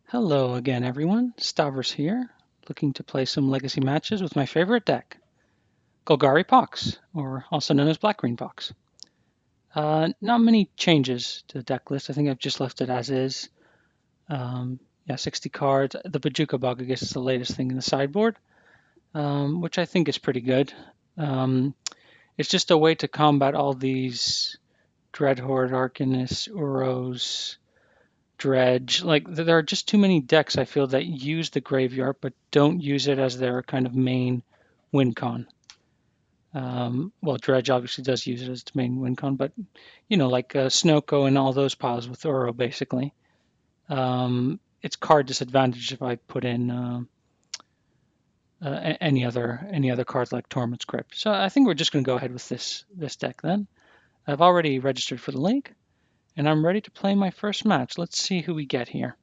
Hello again, everyone. Stavros here, looking to play some legacy matches with my favorite deck, Golgari Pox, or also known as Black-Green Pox. Not many changes to the deck list. I think I've just left it as is. Yeah, 60 cards. The Bajuka Bug, I guess, is the latest thing in the sideboard, which I think is pretty good. Um, it's just a way to combat all these Dreadhorde, Arcanist, Uros, Dredge. Like there are just too many decks I feel that use the graveyard but don't use it as their kind of main win con. Well, Dredge obviously does use it as its main win con, but like Snoko and all those piles with Uro basically. It's card disadvantage if I put in any other cards like Torment's Crypt. So I think we're just going to go ahead with this deck then. I've already registered for the league, and I'm ready to play my first match. Let's see who we get here.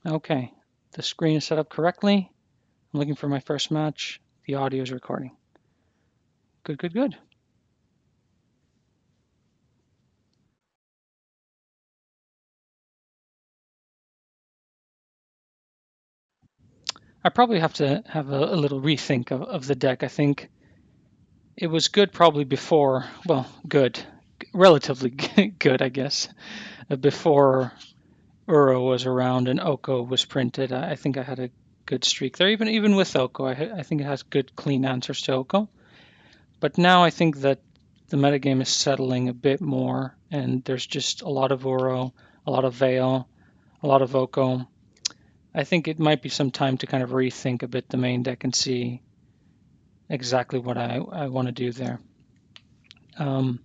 Okay, the screen is set up correctly. I'm looking for my first match. The audio is recording. Good, good, good. I probably have to have a little rethink of the deck. I think it was good probably before, well, good, relatively good, I guess, before Uro was around and Oko was printed. I think I had a good streak there. Even with Oko, I think it has good, clean answers to Oko. But now I think that the metagame is settling a bit more, and there's just a lot of Uro, a lot of Veil, a lot of Oko. I think it might be some time to kind of rethink a bit the main deck and see exactly what I want to do there. Um,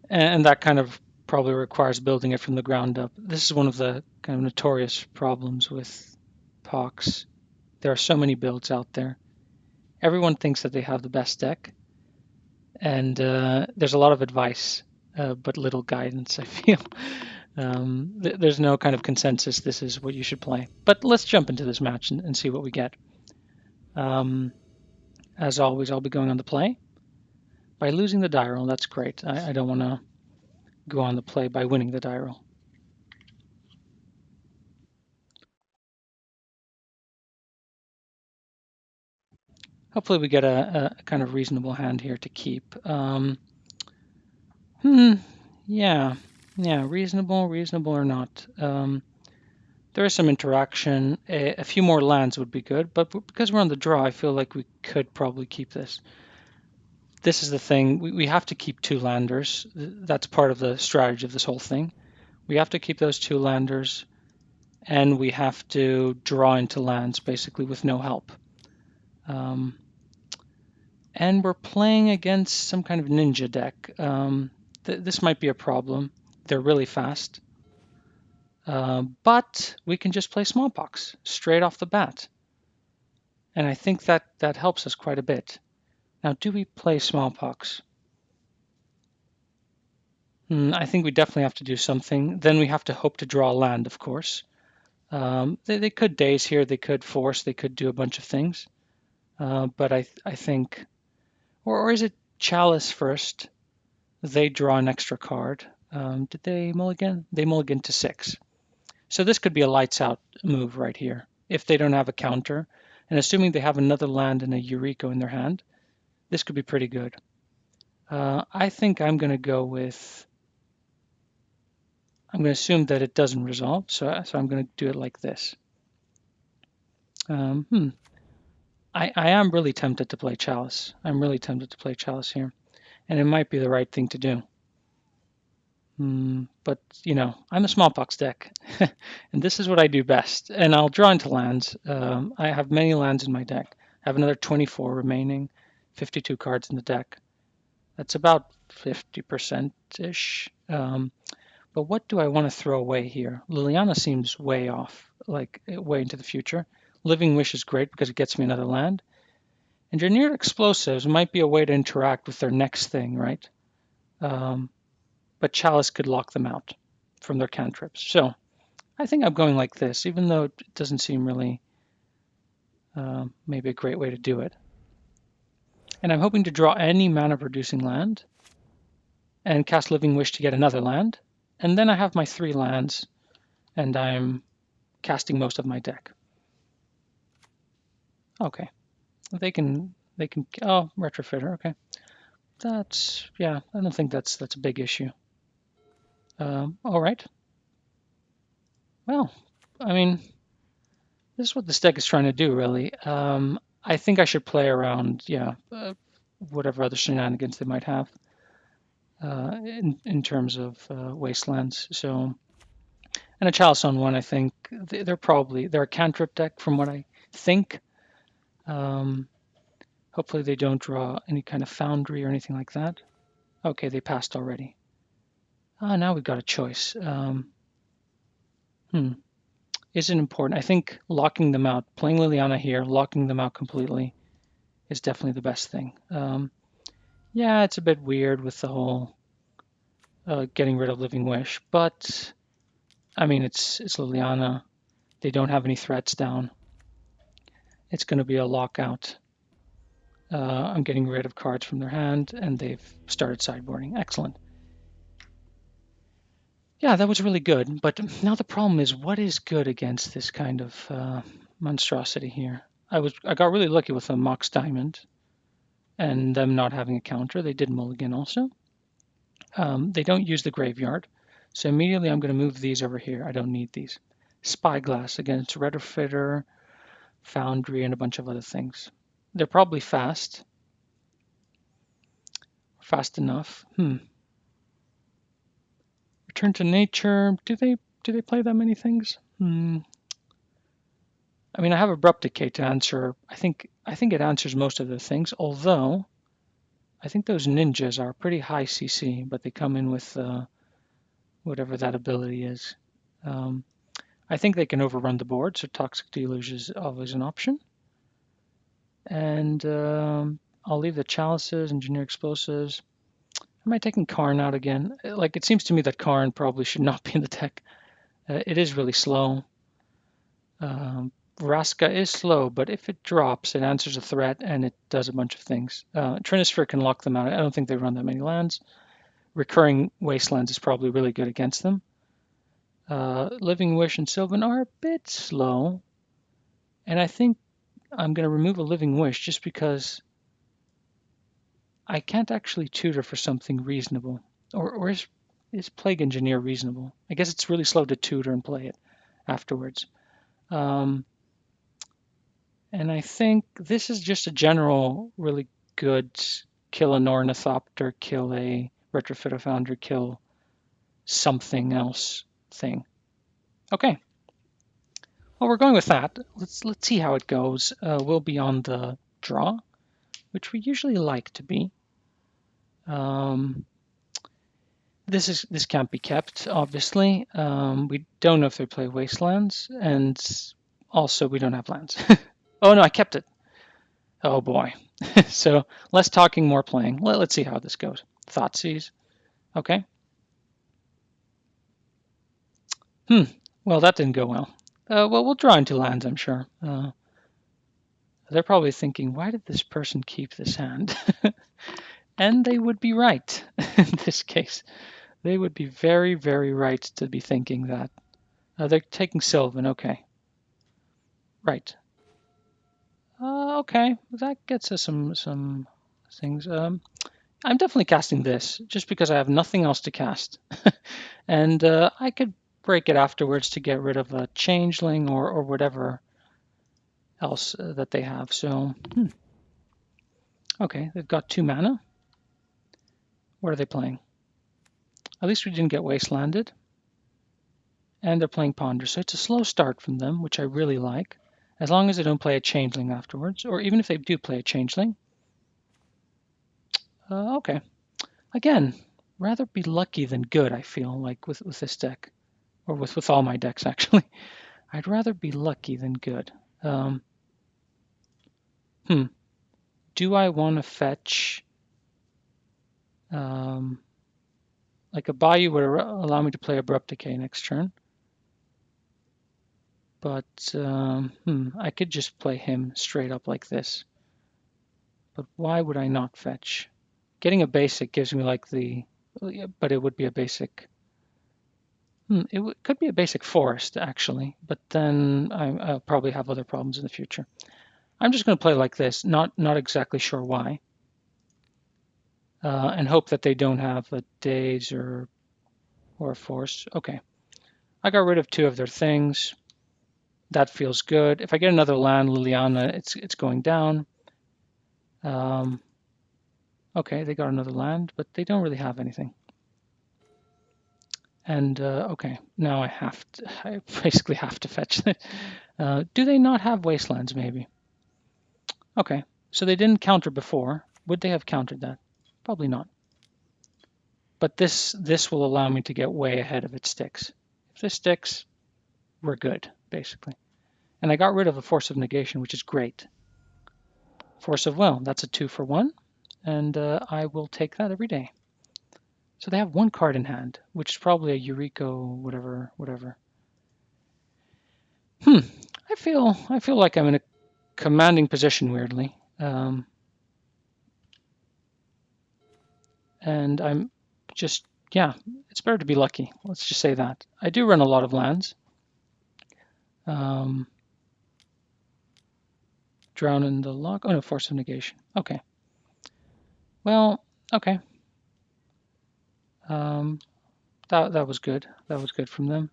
and that kind of probably requires building it from the ground up. This is one of the kind of notorious problems with Pox. There are so many builds out there. Everyone thinks that they have the best deck, and there's a lot of advice, but little guidance, I feel. There's no kind of consensus, this is what you should play. But let's jump into this match and see what we get. As always, I'll be going on the play. By losing the die roll, that's great. I don't want to go on the play by winning the die roll. Hopefully we get a kind of reasonable hand here to keep. Yeah, reasonable or not. There is some interaction. A few more lands would be good, but because we're on the draw, I feel like we could probably keep this. This is the thing. We have to keep two landers. That's part of the strategy of this whole thing. We have to keep those two landers, and we have to draw into lands basically with no help. And we're playing against some kind of ninja deck. This might be a problem. They're really fast. But we can just play Smallpox straight off the bat. And I think that helps us quite a bit. Now, do we play Smallpox? I think we definitely have to do something. Then we have to hope to draw land, of course. They could daze here, they could force, they could do a bunch of things. But I think, or is it Chalice first? They draw an extra card. Did they mulligan? They mulligan to 6. So this could be a lights out move right here if they don't have a counter. And assuming they have another land and a Eureka in their hand, this could be pretty good. I think I'm going to go with, I'm going to assume that it doesn't resolve. So I'm going to do it like this. I am really tempted to play Chalice. I'm really tempted to play Chalice here. And it might be the right thing to do. But, I'm a Smallpox deck, and this is what I do best. And I'll draw into lands. I have many lands in my deck. I have another 24 remaining, 52 cards in the deck. That's about 50%-ish. But what do I want to throw away here? Liliana seems way off, like way into the future. Living Wish is great because it gets me another land. Engineered Explosives might be a way to interact with their next thing, right? But Chalice could lock them out from their cantrips. So I think I'm going like this, even though it doesn't seem really maybe a great way to do it. And I'm hoping to draw any mana producing land and cast Living Wish to get another land. and then I have my 3 lands, and I'm casting most of my deck. Okay, they can. Oh, retrofitter. Okay, yeah. I don't think that's a big issue. All right. Well, I mean, this is what this deck is trying to do, really. I think I should play around, yeah, whatever other shenanigans they might have in terms of wastelands. So, and a Chalice one, I think they're a cantrip deck from what I think. Um, Hopefully they don't draw any kind of foundry or anything like that. Okay, they passed already. Ah, now we've got a choice. Hmm. Is it important? I think locking them out, playing Liliana here, locking them out completely is definitely the best thing. Yeah, it's a bit weird with the whole getting rid of Living Wish, but I mean, it's Liliana. They don't have any threats down. It's going to be a lockout. I'm getting rid of cards from their hand, and they've started sideboarding. Excellent. Yeah, that was really good. But now the problem is, what is good against this kind of monstrosity here? I got really lucky with a Mox Diamond and them not having a counter. They did mulligan also. They don't use the graveyard, so immediately I'm going to move these over here. I don't need these. Spyglass against Retrofitter, Foundry, and a bunch of other things. They're probably fast enough. Return to nature. Do they play that many things? I mean, I have Abrupt Decay to answer. I think it answers most of the things. Although I think those ninjas are pretty high CC, but they come in with whatever that ability is. I think they can overrun the board, so Toxic Deluge is always an option. And I'll leave the Chalices, Engineer Explosives. Am I taking Karn out again? Like, it seems to me that Karn probably should not be in the deck. It is really slow. Vraska is slow, but if it drops, it answers a threat and it does a bunch of things. Trinisphere can lock them out. I don't think they run that many lands. Recurring Wastelands is probably really good against them. Living Wish and Sylvan are a bit slow, and I think I'm going to remove a Living Wish just because I can't actually tutor for something reasonable. Or is Plague Engineer reasonable? I guess it's really slow to tutor and play it afterwards. And I think this is just a general really good kill an Ornithopter, kill a Retrofitter Founder, kill something else thing. Okay. Well, we're going with that. Let's see how it goes. We'll be on the draw, which we usually like to be. This can't be kept, obviously. We don't know if they play Wastelands, and also we don't have lands. Oh no, I kept it. Oh boy. So less talking, more playing. Let's see how this goes. Thoughtseize. Okay. Well, that didn't go well. Well, we'll draw into lands, I'm sure. They're probably thinking, why did this person keep this hand? And they would be right in this case. They would be very, very right to be thinking that. They're taking Sylvan, okay. Right. Okay, that gets us some things. I'm definitely casting this just because I have nothing else to cast. And I could break it afterwards to get rid of a changeling or whatever else that they have. So, okay, they've got 2 mana. What are they playing? At least we didn't get wastelanded. And they're playing Ponder, so it's a slow start from them, which I really like. As long as they don't play a changeling afterwards, or even if they do play a changeling. Okay. Again, rather be lucky than good, I feel like, with this deck. Or with all my decks, actually. I'd rather be lucky than good. Do I want to fetch... like a Bayou would allow me to play Abrupt Decay next turn. But I could just play him straight up like this. But why would I not fetch? Getting a basic gives me like the... But it would be a basic It could be a basic forest, actually, but then I'll probably have other problems in the future. I'm just going to play like this, not exactly sure why, and hope that they don't have a daze or a force. Okay, I got rid of 2 of their things. That feels good. If I get another land, Liliana, it's going down. Okay, they got another land, but they don't really have anything. And okay, now I basically have to fetch it. Do they not have wastelands, maybe? Okay, so they didn't counter before. Would they have countered that? Probably not. But this will allow me to get way ahead of its sticks. If this sticks, we're good, basically. And I got rid of a force of negation, which is great. Force of will, that's a 2 for 1, and I will take that every day. So they have 1 card in hand, which is probably a Eureka, whatever. I feel like I'm in a commanding position, weirdly. And I'm just, yeah, it's better to be lucky. Let's just say that. I do run a lot of lands. Drown in the lock. Oh no, force of negation. Okay. Well, okay. That was good. That was good from them.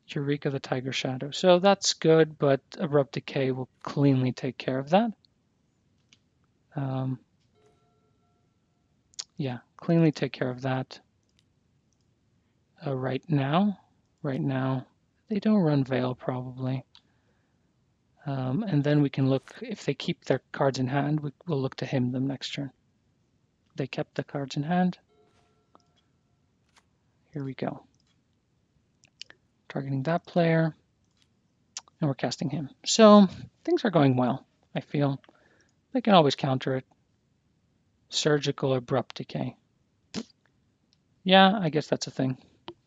Eureka the Tiger Shadow. So that's good, but Abrupt Decay will cleanly take care of that. Yeah, cleanly take care of that. Right now, they don't run Veil probably. And then we can look, if they keep their cards in hand, we'll look to hymn them next turn. They kept the cards in hand. Here we go. Targeting that player, and we're casting him. So things are going well, I feel. They can always counter it. Surgical Abrupt Decay. Yeah, I guess that's a thing.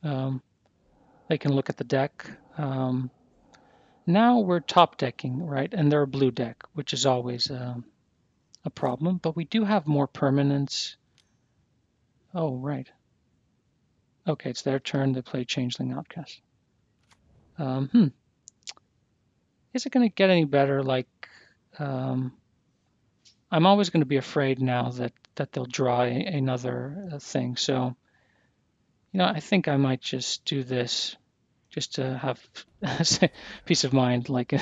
They can look at the deck. Now we're top decking, right? And they're a blue deck, which is always a problem. But we do have more permanents. Oh, right. Okay, it's their turn. They play Changeling Outcast. Is it going to get any better? Like, I'm always going to be afraid now that they'll draw another thing. So, I think I might just do this just to have peace of mind. Like,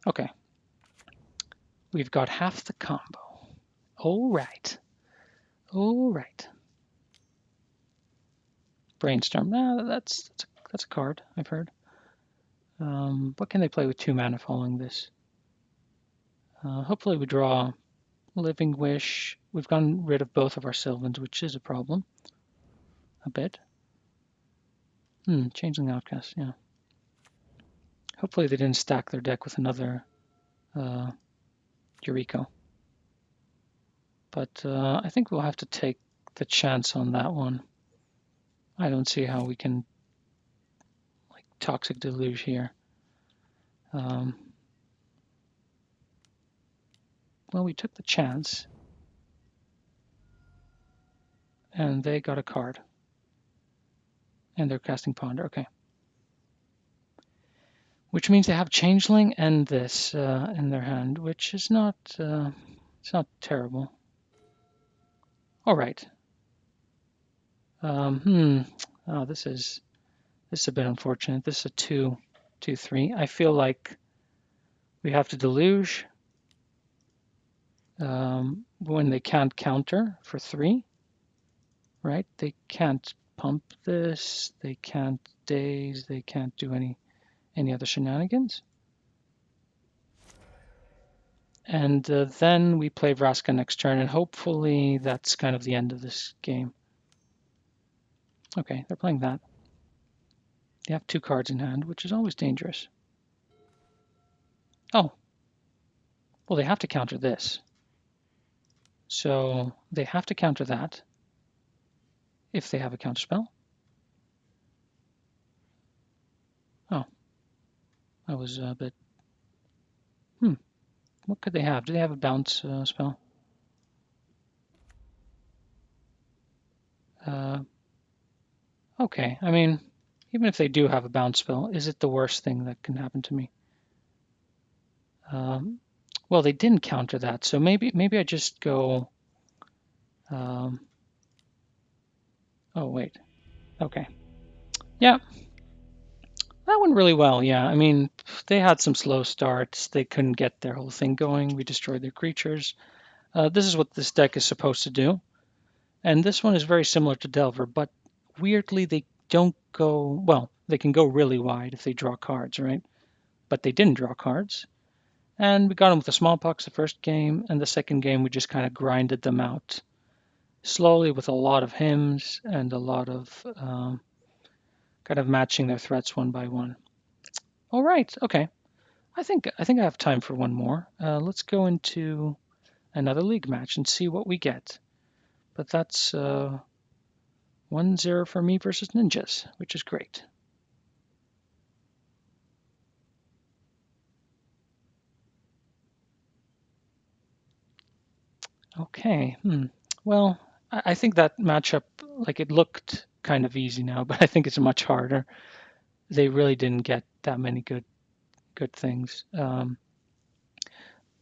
okay, we've got half the combo. All right. Brainstorm. That's a card I've heard. What can they play with 2 mana following this? Hopefully we draw Living Wish. We've gotten rid of both of our Sylvans, which is a problem. A bit. Changeling Outcast, yeah. Hopefully they didn't stack their deck with another Eureka. But I think we'll have to take the chance on that one. I don't see how we can like Toxic Deluge here. Well, we took the chance. And they got a card. And they're casting Ponder. Okay. Which means they have Changeling and this in their hand, which is not it's not terrible. All right. Oh, this is a bit unfortunate. This is a 2/3. I feel like we have to deluge when they can't counter for 3. Right? They can't pump this. They can't daze. They can't do any other shenanigans. And then we play Vraska next turn, and hopefully that's kind of the end of this game. Okay, they're playing that. They have 2 cards in hand, which is always dangerous. Oh. Well, they have to counter this. So they have to counter that if they have a counterspell. Oh. That was a bit... What could they have? Do they have a bounce spell? Okay, I mean, even if they do have a bounce spell, is it the worst thing that can happen to me? Um, well, they didn't counter that, so maybe I just go. Um, oh wait, okay, yeah, that went really well. Yeah, I mean, they had some slow starts. They couldn't get their whole thing going. We destroyed their creatures. This is what this deck is supposed to do, and this one is very similar to Delver, but weirdly they don't go well. They can go really wide if they draw cards, right? But they didn't draw cards. And we got them with the smallpox the first game, and the second game we just kind of grinded them out slowly with a lot of hymns and a lot of kind of matching their threats one by one. All right, okay. I think I have time for one more. Let's go into another league match and see what we get. But that's 1-0 for me versus Ninjas, which is great. Okay. Well, I think that matchup, like it looked kind of easy now, but I think it's much harder. They really didn't get that many good things.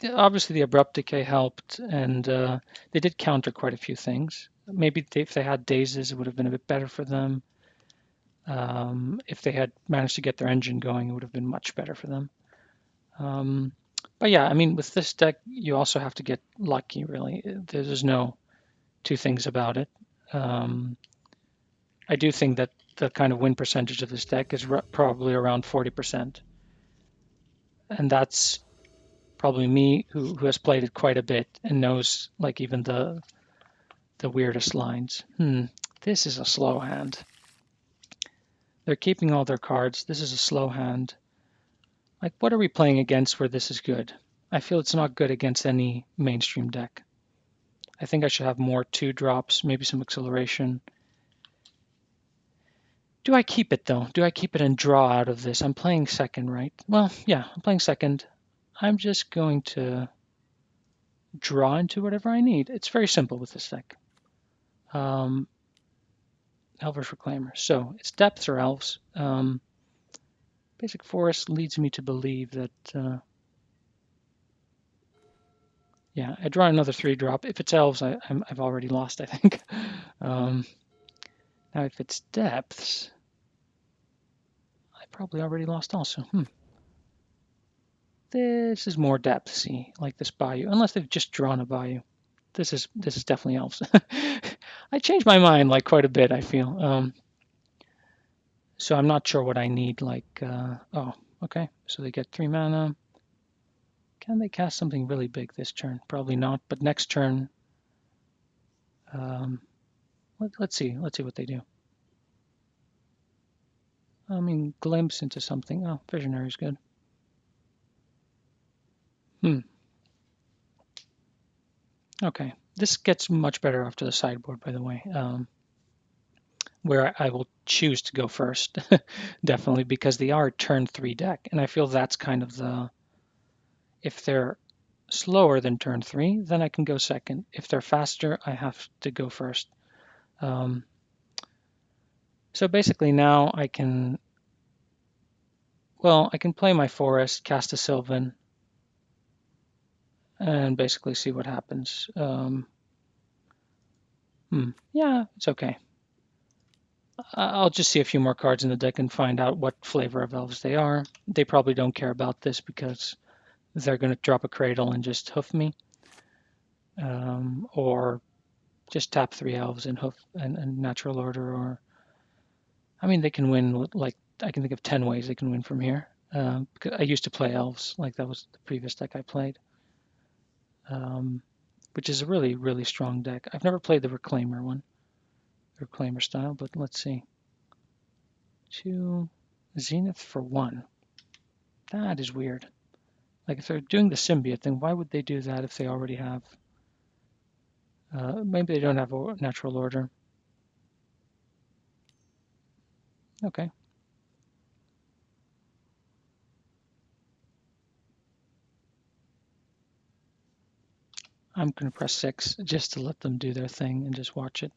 Obviously, the abrupt decay helped, and they did counter quite a few things. Maybe if they had dazes, it would have been a bit better for them. If they had managed to get their engine going, it would have been much better for them. Um, but yeah, I mean, with this deck, you also have to get lucky, really. There's no two things about it. Um, I do think that the kind of win percentage of this deck is probably around 40%. And that's probably me who has played it quite a bit and knows like even the weirdest lines. This is a slow hand. They're keeping all their cards. This is a slow hand. Like, what are we playing against where this is good? I feel it's not good against any mainstream deck. I think I should have more 2-drops, maybe some acceleration. Do I keep it though? Do I keep it and draw out of this? I'm playing second, right? Well, yeah, I'm playing second. I'm just going to draw into whatever I need. It's very simple with this deck. Um, Elvish Reclaimer. So it's depths or elves. Basic Forest leads me to believe that, yeah, I draw another 3-drop. If it's elves, I've already lost, I think. um, Now, if it's depths, I probably already lost also. This is more depthy, like this Bayou, unless they've just drawn a Bayou. This is definitely elves. I changed my mind like quite a bit, I feel. So I'm not sure what I need. Like, oh, okay. So they get 3 mana. Can they cast something really big this turn? Probably not. But next turn, um, let's see. Let's see what they do. I mean, glimpse into something. Oh, visionary is good. Okay. This gets much better after the sideboard, by the way, where I will choose to go first, definitely, because they are a turn 3 deck. And I feel that's kind of if they're slower than turn 3, then I can go second. If they're faster, I have to go first. Um, so basically now I can play my forest, cast a Sylvan, and basically see what happens. Yeah, it's okay. I'll just see a few more cards in the deck and find out what flavor of elves they are. They probably don't care about this because they're going to drop a cradle and just hoof me, or just tap 3 elves and hoof and natural order. Or I mean, they can win like I can think of 10 ways they can win from here. Because I used to play elves, like that was the previous deck I played, um, which is a really strong deck. I've never played the Reclaimer one, the Reclaimer style, but let's see. 2 Zenith for 1. That is weird. Like if they're doing the symbiote thing, why would they do that if they already have? Maybe they don't have a natural order. Okay. I'm going to press 6 just to let them do their thing and just watch it.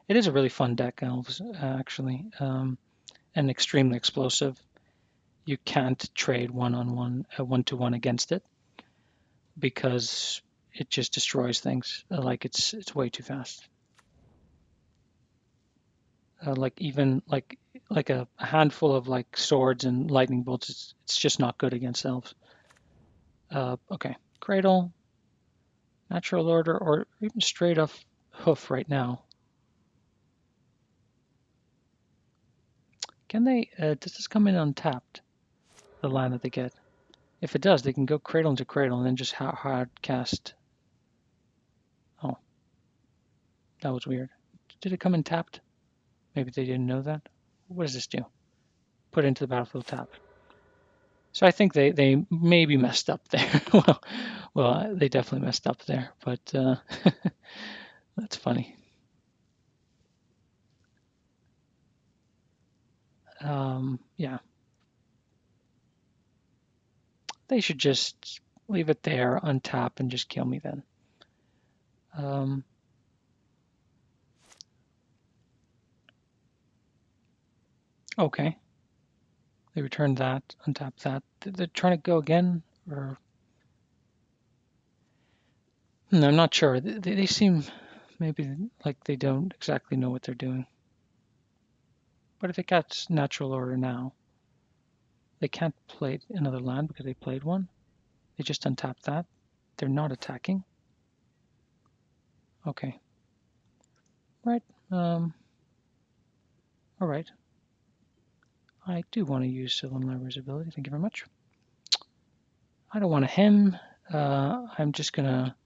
It is a really fun deck, Elves, actually, and extremely explosive. You can't trade one-on-one, one-to-one against it because it just destroys things. Like it's way too fast. Like even like a handful of like swords and lightning bolts, it's just not good against elves. Okay, cradle, natural order, or even straight up hoof right now. Can they? Does this come in untapped? The land that they get. If it does, they can go cradle into cradle and then just hard cast. Oh, that was weird. Did it come in tapped? Maybe they didn't know that. What does this do? Put into the battlefield tap. So I think they maybe messed up there. well, they definitely messed up there, but that's funny. Yeah, they should just leave it there, untap, and just kill me then. Okay, they returned that, untap that. They're trying to go again, or I'm not sure. They seem maybe like they don't exactly know what they're doing. But if it gets natural order now, they can't play another land because they played one. They just untap that. They're not attacking. Okay. Right. All right. I do want to use Sylvan Library's ability. Thank you very much. I don't want a him. I'm just gonna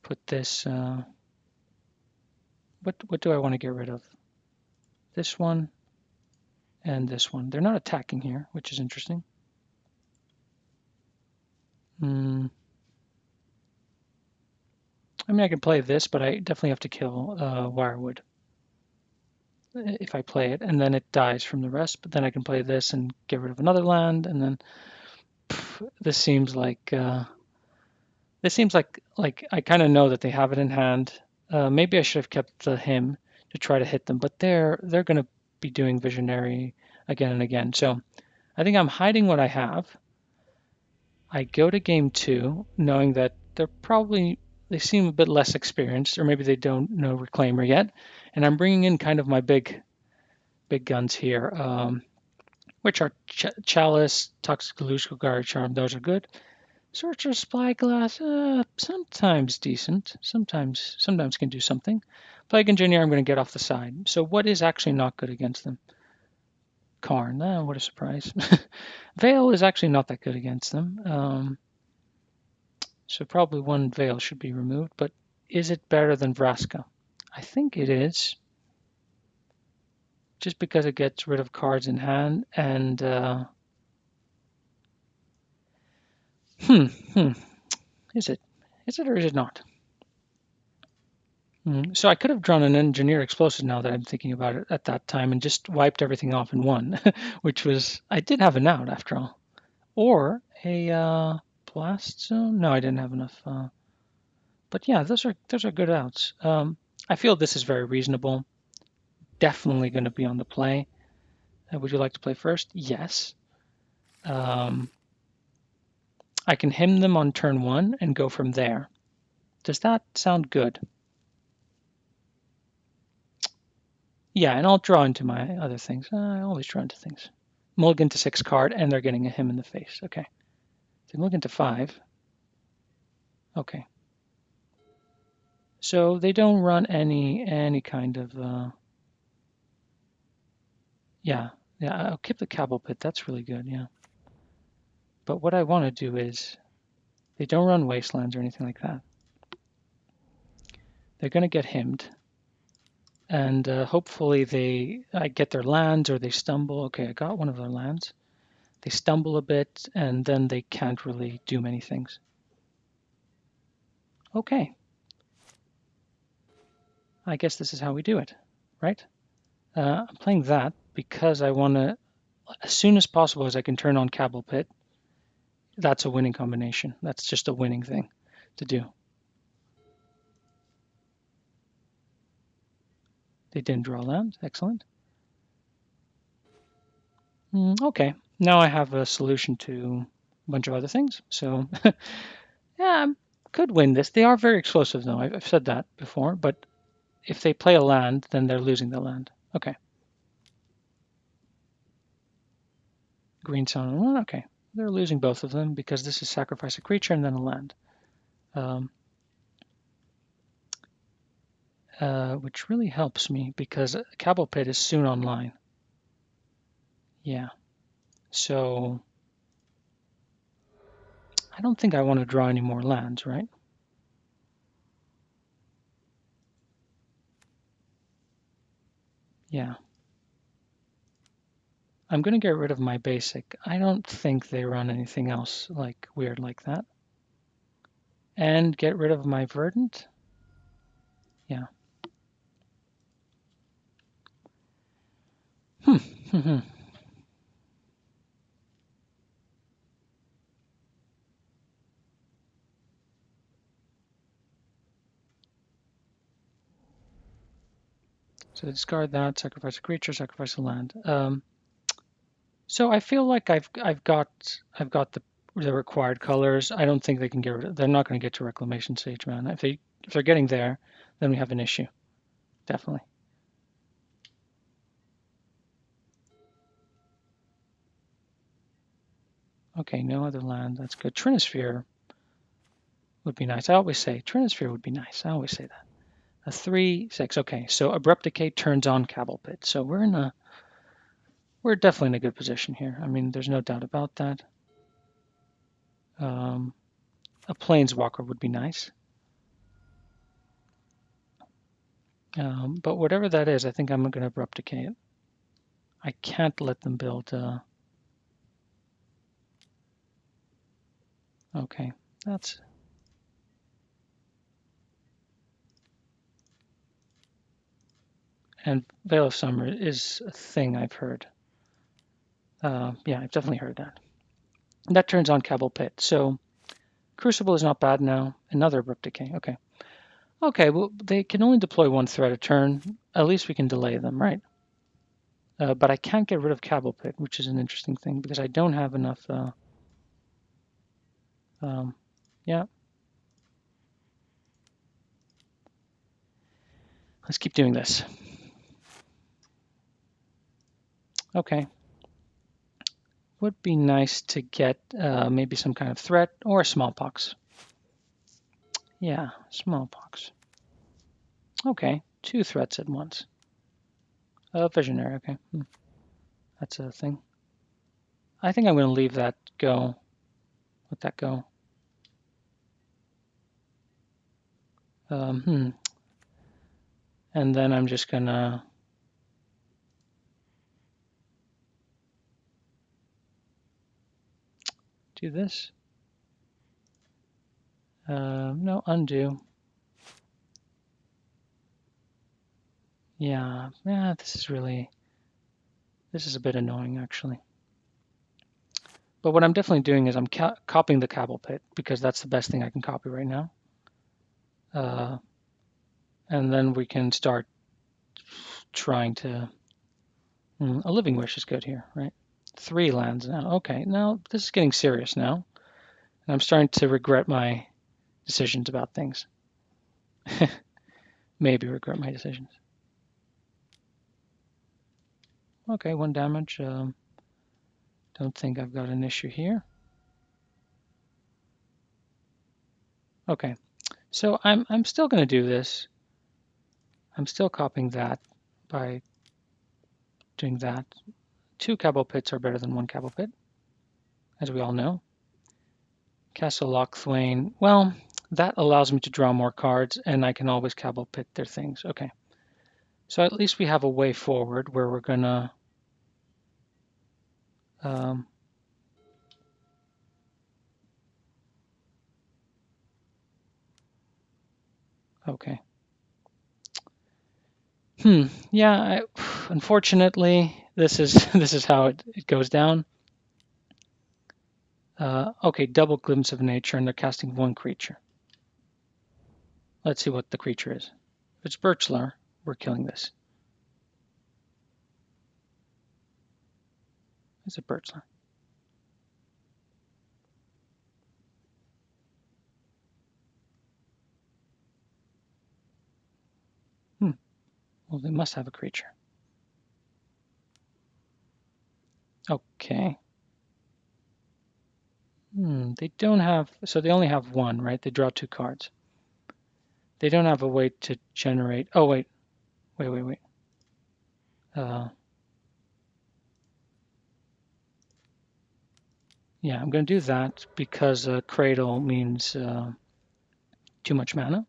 put this. What do I want to get rid of? This one and this one. They're not attacking here, which is interesting. I mean, I can play this, but I definitely have to kill Wirewood if I play it, and then it dies from the rest. But then I can play this and get rid of another land, and then this seems like I kind of know that they have it in hand. Maybe I should have kept the him to try to hit them, but they're going to be doing visionary again and again. So I think I'm hiding what I have. I go to game two knowing that they seem a bit less experienced, or maybe they don't know Reclaimer yet, and I'm bringing in kind of my big guns here, which are Chalice, Toxic Illusion, Guard Charm. Those are good. Sorcerer Spyglass, sometimes decent, sometimes can do something. Plague Engineer, I'm going to get off the side. So what is actually not good against them? Karn, what a surprise. Veil is actually not that good against them. So probably one Veil should be removed, but is it better than Vraska? I think it is, just because it gets rid of cards in hand and is it? Is it or is it not? So I could have drawn an engineer explosive now that I'm thinking about it at that time and just wiped everything off in one, which was I did have an out after all, or a blast zone. No, I didn't have enough. But yeah, those are good outs. I feel this is very reasonable. Definitely going to be on the play. Would you like to play first? Yes. I can hymn them on turn one and go from there. Does that sound good? Yeah, and I'll draw into my other things. I always draw into things. Mulligan to 6 card, and they're getting a him in the face. Okay. So mulligan to 5. Okay. So they don't run any kind of yeah. I'll keep the Cabal Pit. That's really good, yeah. But what I want to do is they don't run Wastelands or anything like that. They're going to get himmed. And hopefully I get their lands or they stumble. Okay, I got one of their lands. They stumble a bit, and then they can't really do many things. Okay. I guess this is how we do it, right? I'm playing that because I want to, as soon as possible as I can turn on Cabal Pit. That's a winning combination. That's just a winning thing to do. They didn't draw land. Excellent. Okay, now I have a solution to a bunch of other things. So yeah, I could win this. They are very explosive, though. I've said that before. But if they play a land, then they're losing the land. Okay. Green, sun, and one. Okay. They're losing both of them because this is sacrifice a creature and then a land. Which really helps me because Cabal Pit is soon online. Yeah. So I don't think I want to draw any more lands, right? Yeah. I'm going to get rid of my basic. I don't think they run anything else like weird like that. And get rid of my verdant. Yeah. So discard that, sacrifice a creature, sacrifice a land. So I feel like I've got the required colors. I don't think they can get rid of. They're not going to get to Reclamation Sage, man. If they're getting there, then we have an issue. Definitely. Okay, no other land. That's good. Trinisphere would be nice. I always say Trinisphere would be nice. I always say that. A 3/6. Okay, so Abrupt Decay turns on Cabal Pit. So we're definitely in a good position here. I mean, there's no doubt about that. A Planeswalker would be nice. But whatever that is, I think I'm going to Abrupt Decay it. I can't let them build. Okay, that's. And Veil of Summer is a thing I've heard. Yeah, I've definitely heard that. And that turns on Cabal Pit. So Crucible is not bad now. Another Abrupt Decay. Okay. Okay, well, they can only deploy one threat a turn. At least we can delay them, right? But I can't get rid of Cabal Pit, which is an interesting thing because I don't have enough. Yeah. Let's keep doing this. Okay. Would be nice to get maybe some kind of threat or smallpox. Yeah, smallpox. Okay, 2 threats at once. Visionary, okay. That's a thing. I think I'm going to leave that go. Let that go. And then I'm just going to do this. No, undo. Yeah, this is a bit annoying, actually. But what I'm definitely doing is I'm copying the Cabal Pit because that's the best thing I can copy right now. And then we can start trying to. A Living Wish is good here, right? 3 lands now. Okay, now this is getting serious now. And I'm starting to regret my decisions about things. Maybe regret my decisions. Okay, 1 damage. Don't think I've got an issue here. Okay, so I'm still going to do this. I'm still copying that by doing that. 2 Cabal Pits are better than 1 Cabal Pit, as we all know. Castle Lochthwain. Well, that allows me to draw more cards, and I can always Cabal Pit their things. Okay, so at least we have a way forward where we're gonna. Okay. Yeah. Unfortunately, this is this is how it goes down. Okay, double Glimpse of Nature, and they're casting 1 creature. Let's see what the creature is. If it's Birchlar, we're killing this. It's a Birdsong. Well, they must have a creature. Okay. They don't have, so they only have one, right? They draw 2 cards. They don't have a way to generate. Oh, wait. Wait. Yeah, I'm going to do that because Cradle means too much mana.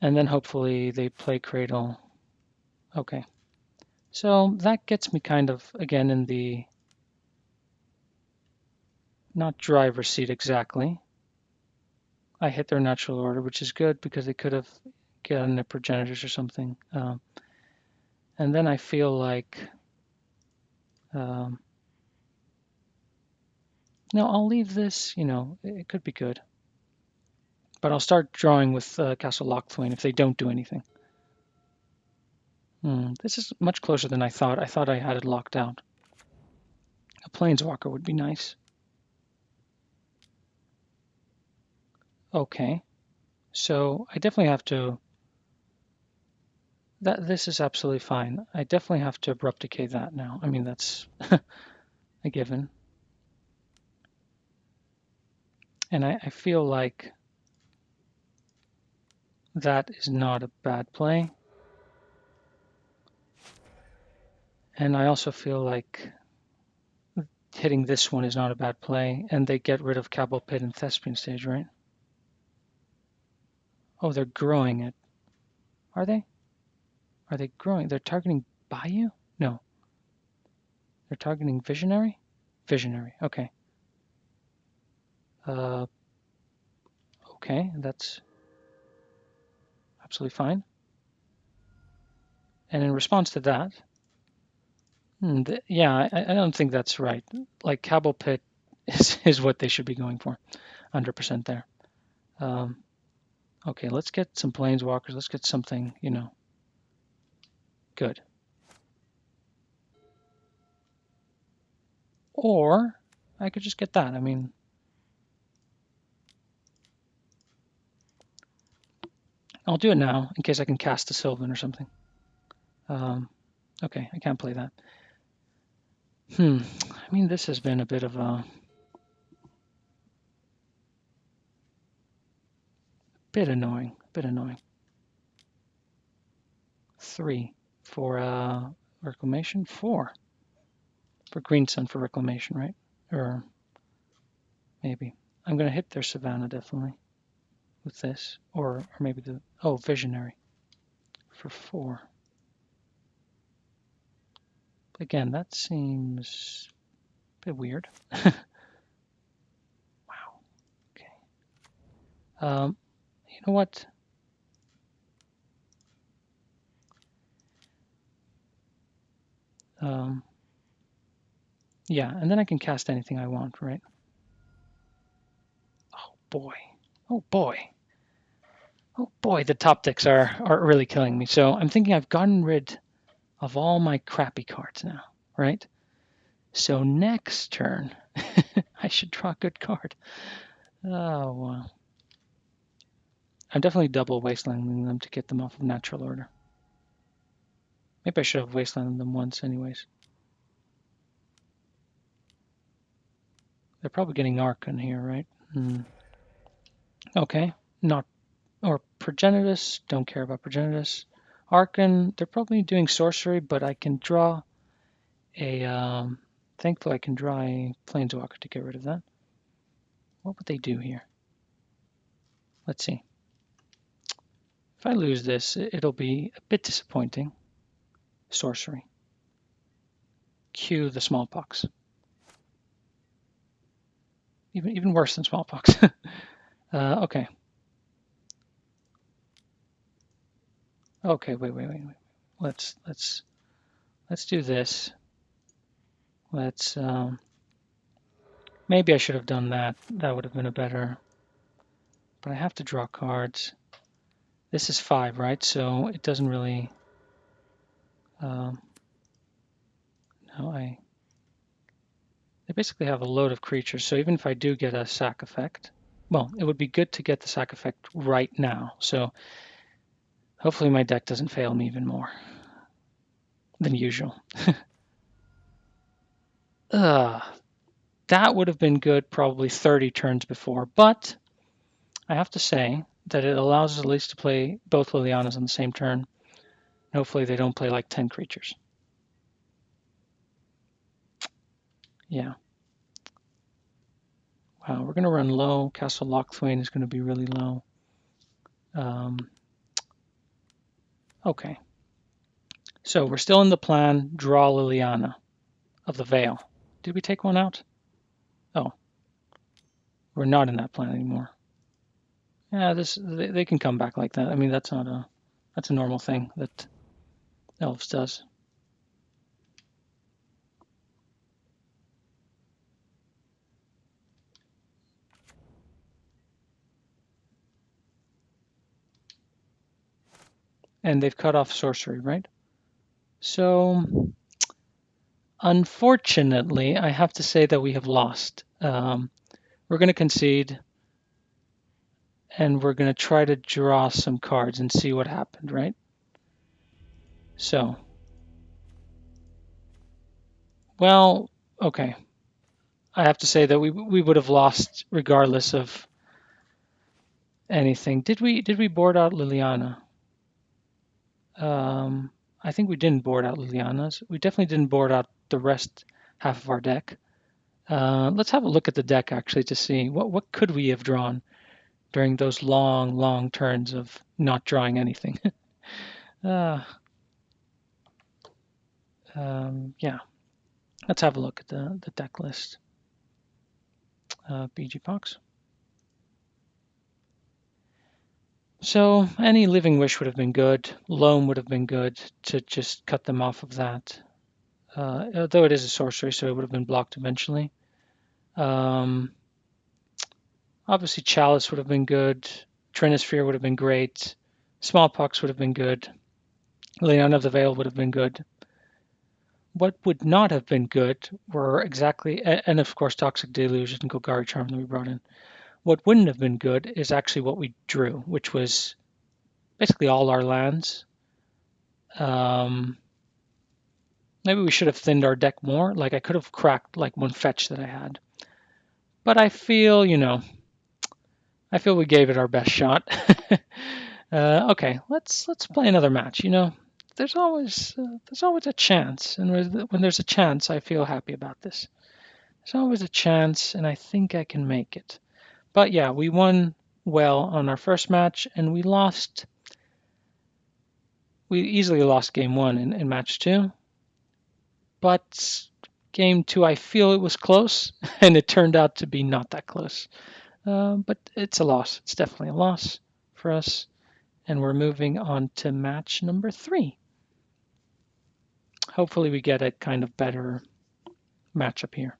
And then hopefully they play Cradle. Okay. So that gets me kind of, again, in the not driver's seat exactly. I hit their natural order, which is good because they could have gotten a progenitors or something. And then I feel like, no, I'll leave this, it could be good. But I'll start drawing with Castle Lochthwain if they don't do anything. This is much closer than I thought. I thought I had it locked out. A Planeswalker would be nice. Okay. So I definitely have to... This is absolutely fine. I definitely have to abrupt decay that now. I mean, that's a given. And I feel like that is not a bad play. And I also feel like hitting this one is not a bad play. And they get rid of Cabal Pit and Thespian Stage, right? Oh, they're growing it. Are they? Are they growing? They're targeting Bayou? No. They're targeting Visionary? Visionary, okay. Okay, that's absolutely fine. And in response to that, yeah, I don't think that's right. Like Cabal Pit is what they should be going for, 100% there. Okay, let's get some Planeswalkers. Let's get something, good. Or I could just get that. I mean, I'll do it now in case I can cast a Sylvan or something. Okay, I can't play that. I mean, this has been a bit of a bit annoying. 3 for Reclamation. 4 for Green Sun for Reclamation, right? Or maybe I'm gonna hit their Savannah definitely with this, or maybe Visionary for 4. Again, that seems a bit weird. Wow. Okay. You know what? Yeah, and then I can cast anything I want, right? Oh boy. Oh boy. Oh boy, the top decks are really killing me. So I'm thinking I've gotten rid of all my crappy cards now, right? So next turn, I should draw a good card. Oh, wow. I'm definitely double wastelanding them to get them off of natural order. Maybe I should have wastelanded them once anyways. They're probably getting Archon here, right? Okay, or Progenitus, don't care about Progenitus. Archon, they're probably doing sorcery, but I can draw thankfully I can draw a Planeswalker to get rid of that. What would they do here? Let's see. If I lose this, it'll be a bit disappointing. Sorcery. Cue the smallpox. Even worse than smallpox. Okay. Okay, wait. Let's do this. Let's maybe I should have done that. That would have been a better. But I have to draw cards. This is 5, right? So it doesn't really. No, Oh, they basically have a load of creatures, so even if I do get a sack effect, well, it would be good to get the sack effect right now. So hopefully my deck doesn't fail me even more than usual. That would have been good probably 30 turns before, but I have to say that it allows us at least to play both Lilianas on the same turn. Hopefully they don't play like 10 creatures. Yeah. Wow, we're going to run low. Castle Lochthwain is going to be really low. Okay. So we're still in the plan, draw Liliana of the Vale. Did we take one out? Oh, we're not in that plan anymore. Yeah, they can come back like that. I mean, that's a normal thing that Elves does. And they've cut off sorcery, right? So unfortunately, I have to say that we have lost. We're going to concede, and we're going to try to draw some cards and see what happened, right? So, well, okay. I have to say that we would have lost regardless of anything. Did we board out Liliana? I think we didn't board out Liliana's. We definitely didn't board out the rest half of our deck. Let's have a look at the deck actually to see what could we have drawn during those long turns of not drawing anything. Yeah, let's have a look at the deck list. BG Fox. So any Living Wish would have been good. Loam would have been good to just cut them off of that. Although it is a sorcery, so it would have been blocked eventually. Obviously, Chalice would have been good. Trinisphere would have been great. Smallpox would have been good. Leon of the Veil would have been good. What would not have been good were exactly, and of course, Toxic Deluge and Golgari Charm that we brought in. What wouldn't have been good is actually what we drew, which was basically all our lands. Maybe we should have thinned our deck more. Like I could have cracked like one fetch that I had. But I feel, we gave it our best shot. Okay, let's play another match. There's always a chance, and when there's a chance, I feel happy about this. There's always a chance, and I think I can make it. But yeah, we won well on our first match, and we lost. We easily lost game one in match two, but game two, I feel it was close, and it turned out to be not that close. But it's a loss. It's definitely a loss for us. And we're moving on to match number 3. Hopefully we get a kind of better matchup here.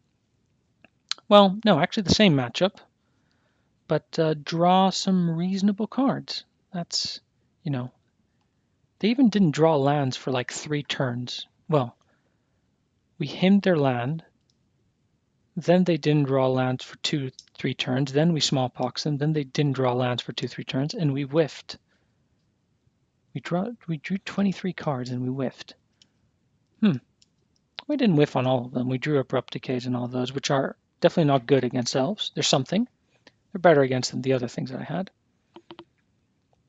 Well, no, actually the same matchup, but draw some reasonable cards. That's, they even didn't draw lands for like 3 turns. Well, we himmed their land, then they didn't draw lands for 2-3 turns, then we smallpoxed them, then they didn't draw lands for 2-3 turns, and we whiffed. We drew 23 cards and we whiffed. We didn't whiff on all of them. We drew Abrupt Decays and all those, which are definitely not good against Elves. They're something. They're better against them, the other things that I had.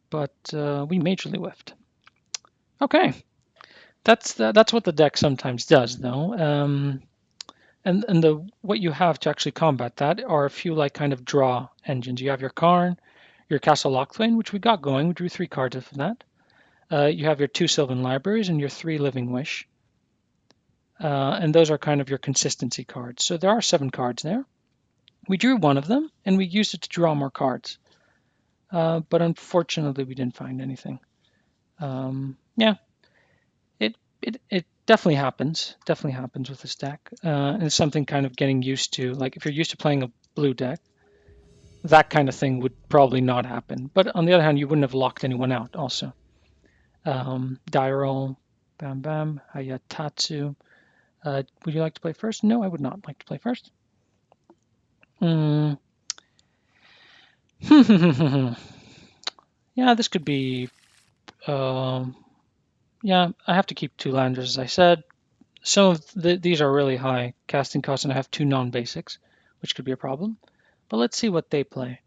But we majorly whiffed. Okay. That's what the deck sometimes does, though. And what you have to actually combat that are a few like kind of draw engines. You have your Karn, your Castle Lochthwain, which we got going. We drew 3 cards of that. You have your 2 Sylvan Libraries and your 3 Living Wish. And those are kind of your consistency cards. So there are 7 cards there. We drew one of them, and we used it to draw more cards. But unfortunately, we didn't find anything. Yeah, it definitely happens. Definitely happens with this deck. And it's something kind of getting used to. Like if you're used to playing a blue deck, that kind of thing would probably not happen. But on the other hand, you wouldn't have locked anyone out also. Dairo, Bam Bam, Hayatatsu. Would you like to play first? No, I would not like to play first. Hmm. Yeah, this could be. Yeah, I have to keep 2 landers, as I said. Some of these are really high casting costs, and I have 2 non-basics, which could be a problem. But let's see what they play.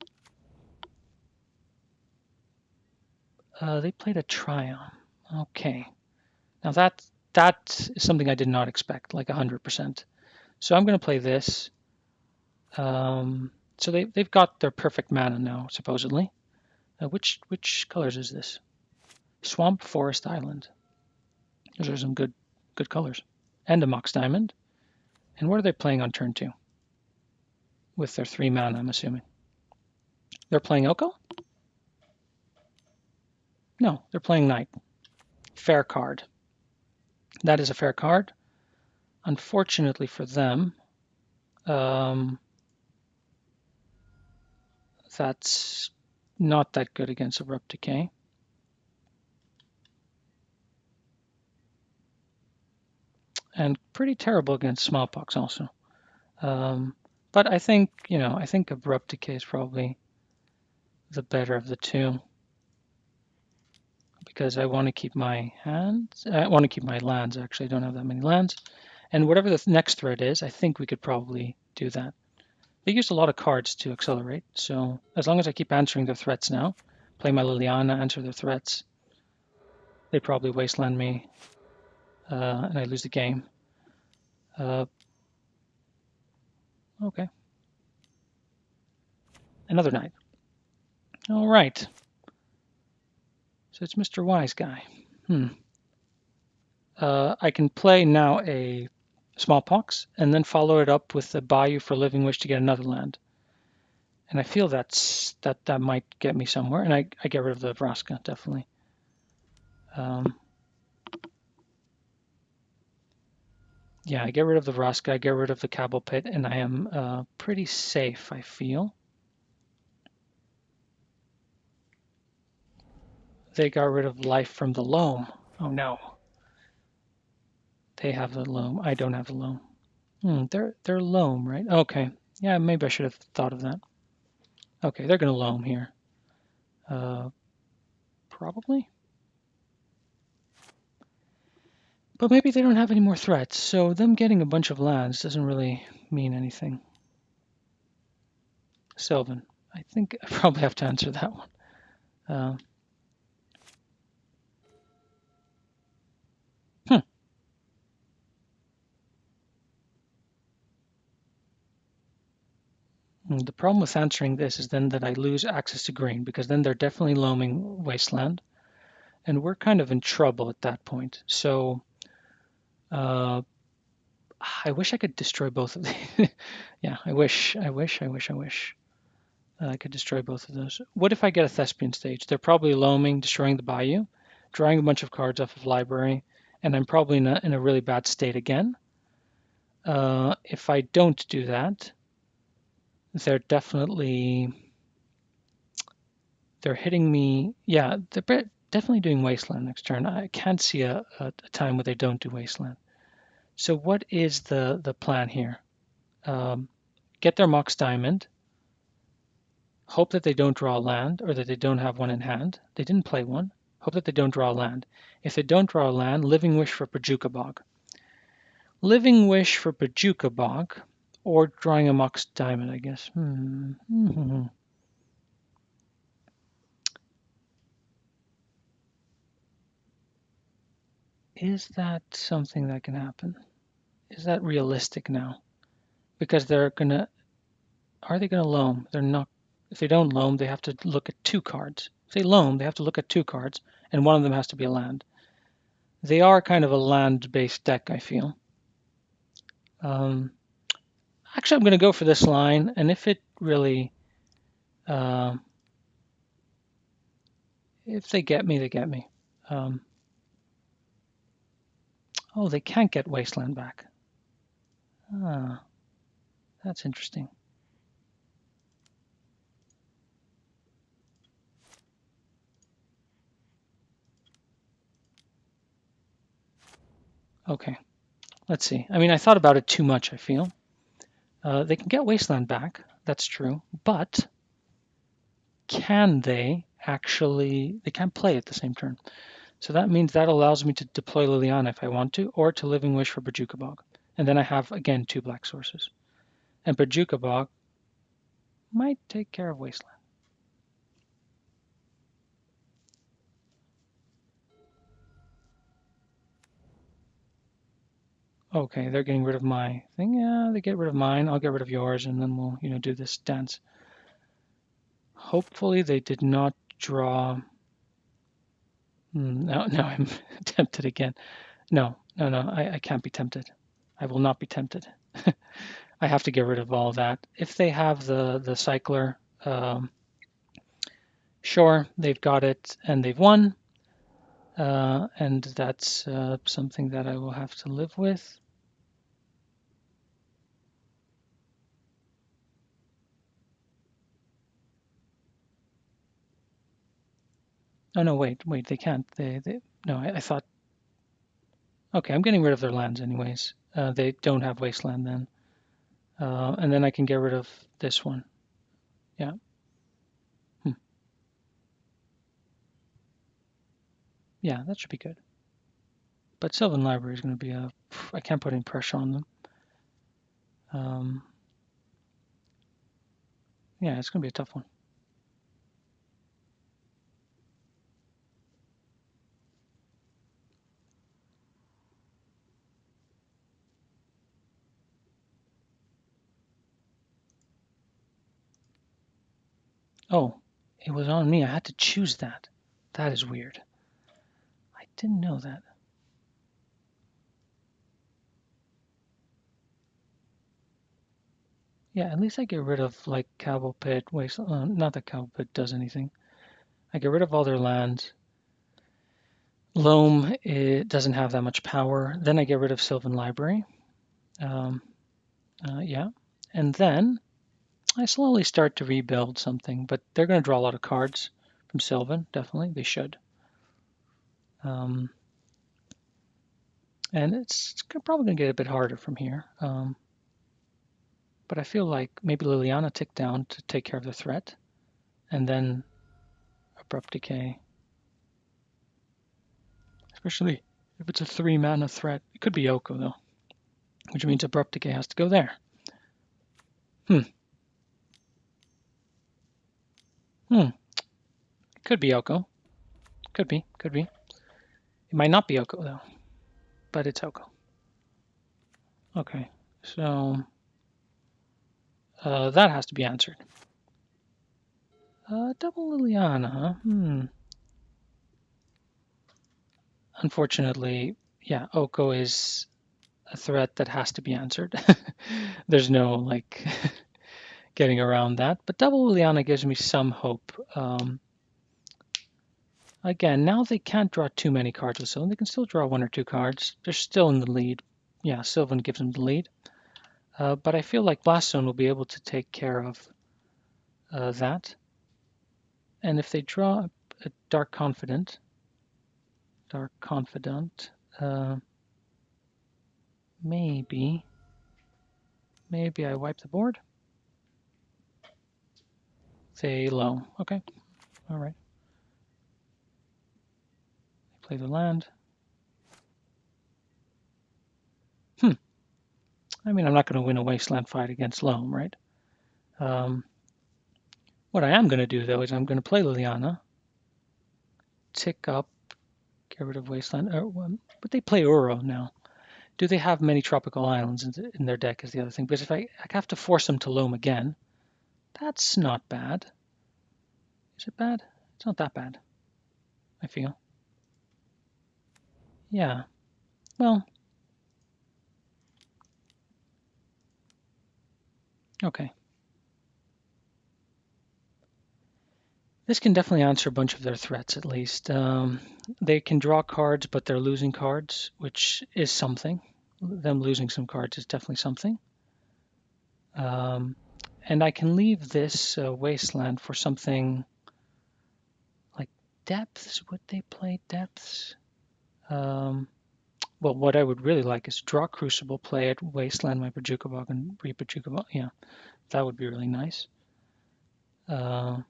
They played a Triumph. Okay. Now that is something I did not expect, like 100%. So I'm going to play this. So they've got their perfect mana now, supposedly. Which colors is this? Swamp, Forest, Island. Those are some good colors. And a Mox Diamond. And what are they playing on turn 2? With their 3 mana, I'm assuming. They're playing Oko? No, they're playing Knight. Fair card. That is a fair card. Unfortunately for them, that's not that good against Abrupt Decay. And pretty terrible against Smallpox also. But I think, I think Abrupt Decay is probably the better of the two. Because I want to keep my hands. I want to keep my lands, actually. I don't have that many lands. And whatever the next threat is, I think we could probably do that. They used a lot of cards to accelerate, so as long as I keep answering their threats now, play my Liliana, answer their threats, they probably wasteland me, and I lose the game. Okay. Another Knight. All right. So it's Mr. Wise Guy. I can play now a Smallpox and then follow it up with a Bayou for Living Wish to get another land. And I feel that might get me somewhere. And I get rid of the Vraska, definitely. Yeah, I get rid of the Vraska, I get rid of the Cabal Pit, and I am pretty safe, I feel. They got rid of life from the Loam. Oh no. They have the Loam. I don't have the Loam. They're Loam, right? Okay. Yeah, maybe I should have thought of that. Okay, they're going to Loam here. Probably. But maybe they don't have any more threats, so them getting a bunch of lands doesn't really mean anything. Sylvan. I think I probably have to answer that one. Hmm. The problem with answering this is then that I lose access to green, because then they're definitely loaming Wasteland, and we're kind of in trouble at that point. So I wish I could destroy both of these. Yeah, I wish I could destroy both of those. What if I get a Thespian stage? They're probably loaming, destroying the Bayou, drawing a bunch of cards off of library, and I'm probably not in a really bad state again. If I don't do that, they're hitting me. Yeah, they're definitely doing Wasteland next turn. I can't see a time where they don't do Wasteland. So what is the plan here? Get their Mox Diamond, hope that they don't draw a land or that they don't have one in hand. They didn't play one. Hope that they don't draw a land. If they don't draw a land, Living Wish for Pajuka Bog. Living Wish for Pajuka Bog, or drawing a Mox Diamond, I guess. Is that something that can happen? Is that realistic now? Because they're gonna. Are they gonna loam? They're not. If they don't loam, they have to look at 2 cards. If they loam, they have to look at 2 cards, and one of them has to be a land. They are kind of a land-based deck, I feel. Actually, I'm going to go for this line, and if it really, if they get me, they get me. Oh, they can't get Wasteland back. Ah, that's interesting. Okay. Let's see. I mean, I thought about it too much, I feel. They can get Wasteland back. That's true. But can they actually... They can't play at the same turn. So that means that allows me to deploy Liliana if I want to, or to Living Wish for Bojuka Bog. And then I have, again, 2 black sources. And Bojuka Bog might take care of Wasteland. Okay, they're getting rid of my thing. Yeah, they get rid of mine. I'll get rid of yours, and then we'll, do this dance. Hopefully they did not draw... Now I'm tempted again. No, I can't be tempted. I will not be tempted. I have to get rid of all that. If they have the cycler, sure, they've got it and they've won. And that's something that I will have to live with. Oh no, wait, they can't. No, I thought. Okay, I'm getting rid of their lands anyways. They don't have wasteland then, and then I can get rid of this one. Yeah. Yeah, that should be good. But Sylvan Library is going to be a... I can't put any pressure on them. Yeah, it's going to be a tough one. Oh, it was on me. I had to choose that. That is weird. I didn't know that. Yeah, at least I get rid of like Cowboy Pit, Waste. Not that Cowboy Pit does anything. I get rid of all their lands. Loam, it doesn't have that much power. Then I get rid of Sylvan Library. Yeah, and then I slowly start to rebuild something. But they're going to draw a lot of cards from Sylvan. Definitely, they should. And it's probably going to get a bit harder from here. But I feel like maybe Liliana ticked down to take care of the threat, and then Abrupt Decay. Especially if it's a 3-mana threat. It could be Oko, though, which means Abrupt Decay has to go there. Could be Oko. Could be. It might not be Oko, though, but it's Oko. Okay, so that has to be answered. Double Liliana, huh? Unfortunately, yeah, Oko is a threat that has to be answered. There's no, like, getting around that. But double Liliana gives me some hope. Again, now they can't draw too many cards with Sylvan. They can still draw 1 or 2 cards. They're still in the lead. Yeah, Sylvan gives them the lead. But I feel like Blast Zone will be able to take care of that. And if they draw a Dark Confidant, maybe I wipe the board. Say Loam. Okay, all right. Play the land. I mean, I'm not going to win a wasteland fight against Loam, right? What I am going to do, though, is I'm going to play Liliana, tick up, get rid of wasteland. But they play Uro now. Do they have many tropical islands in their deck is the other thing. Because if I have to force them to Loam again, that's not bad. Is it bad? It's not that bad, I feel. Yeah. Well, okay. This can definitely answer a bunch of their threats, at least. They can draw cards, but they're losing cards, which is something. Them losing some cards is definitely something. And I can leave this wasteland for something like depths. Would they play depths? Well, what I would really like is draw Crucible, play it, Wasteland my Bojuka Bog, and re-Bojuka Bog. Yeah, that would be really nice. Or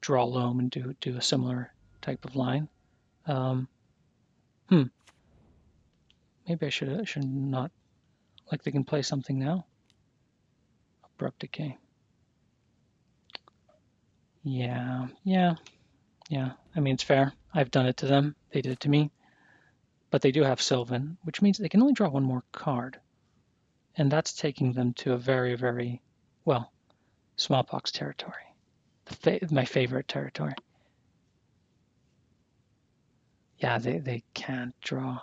draw Loam and do a similar type of line. Um, hmm. Maybe I should not. Like they can play something now. Abrupt Decay. Yeah, yeah, yeah. I mean, it's fair. I've done it to them. They did it to me. But they do have Sylvan, which means they can only draw one more card. And that's taking them to a very, very, well, smallpox territory. My favorite territory. Yeah, they can't draw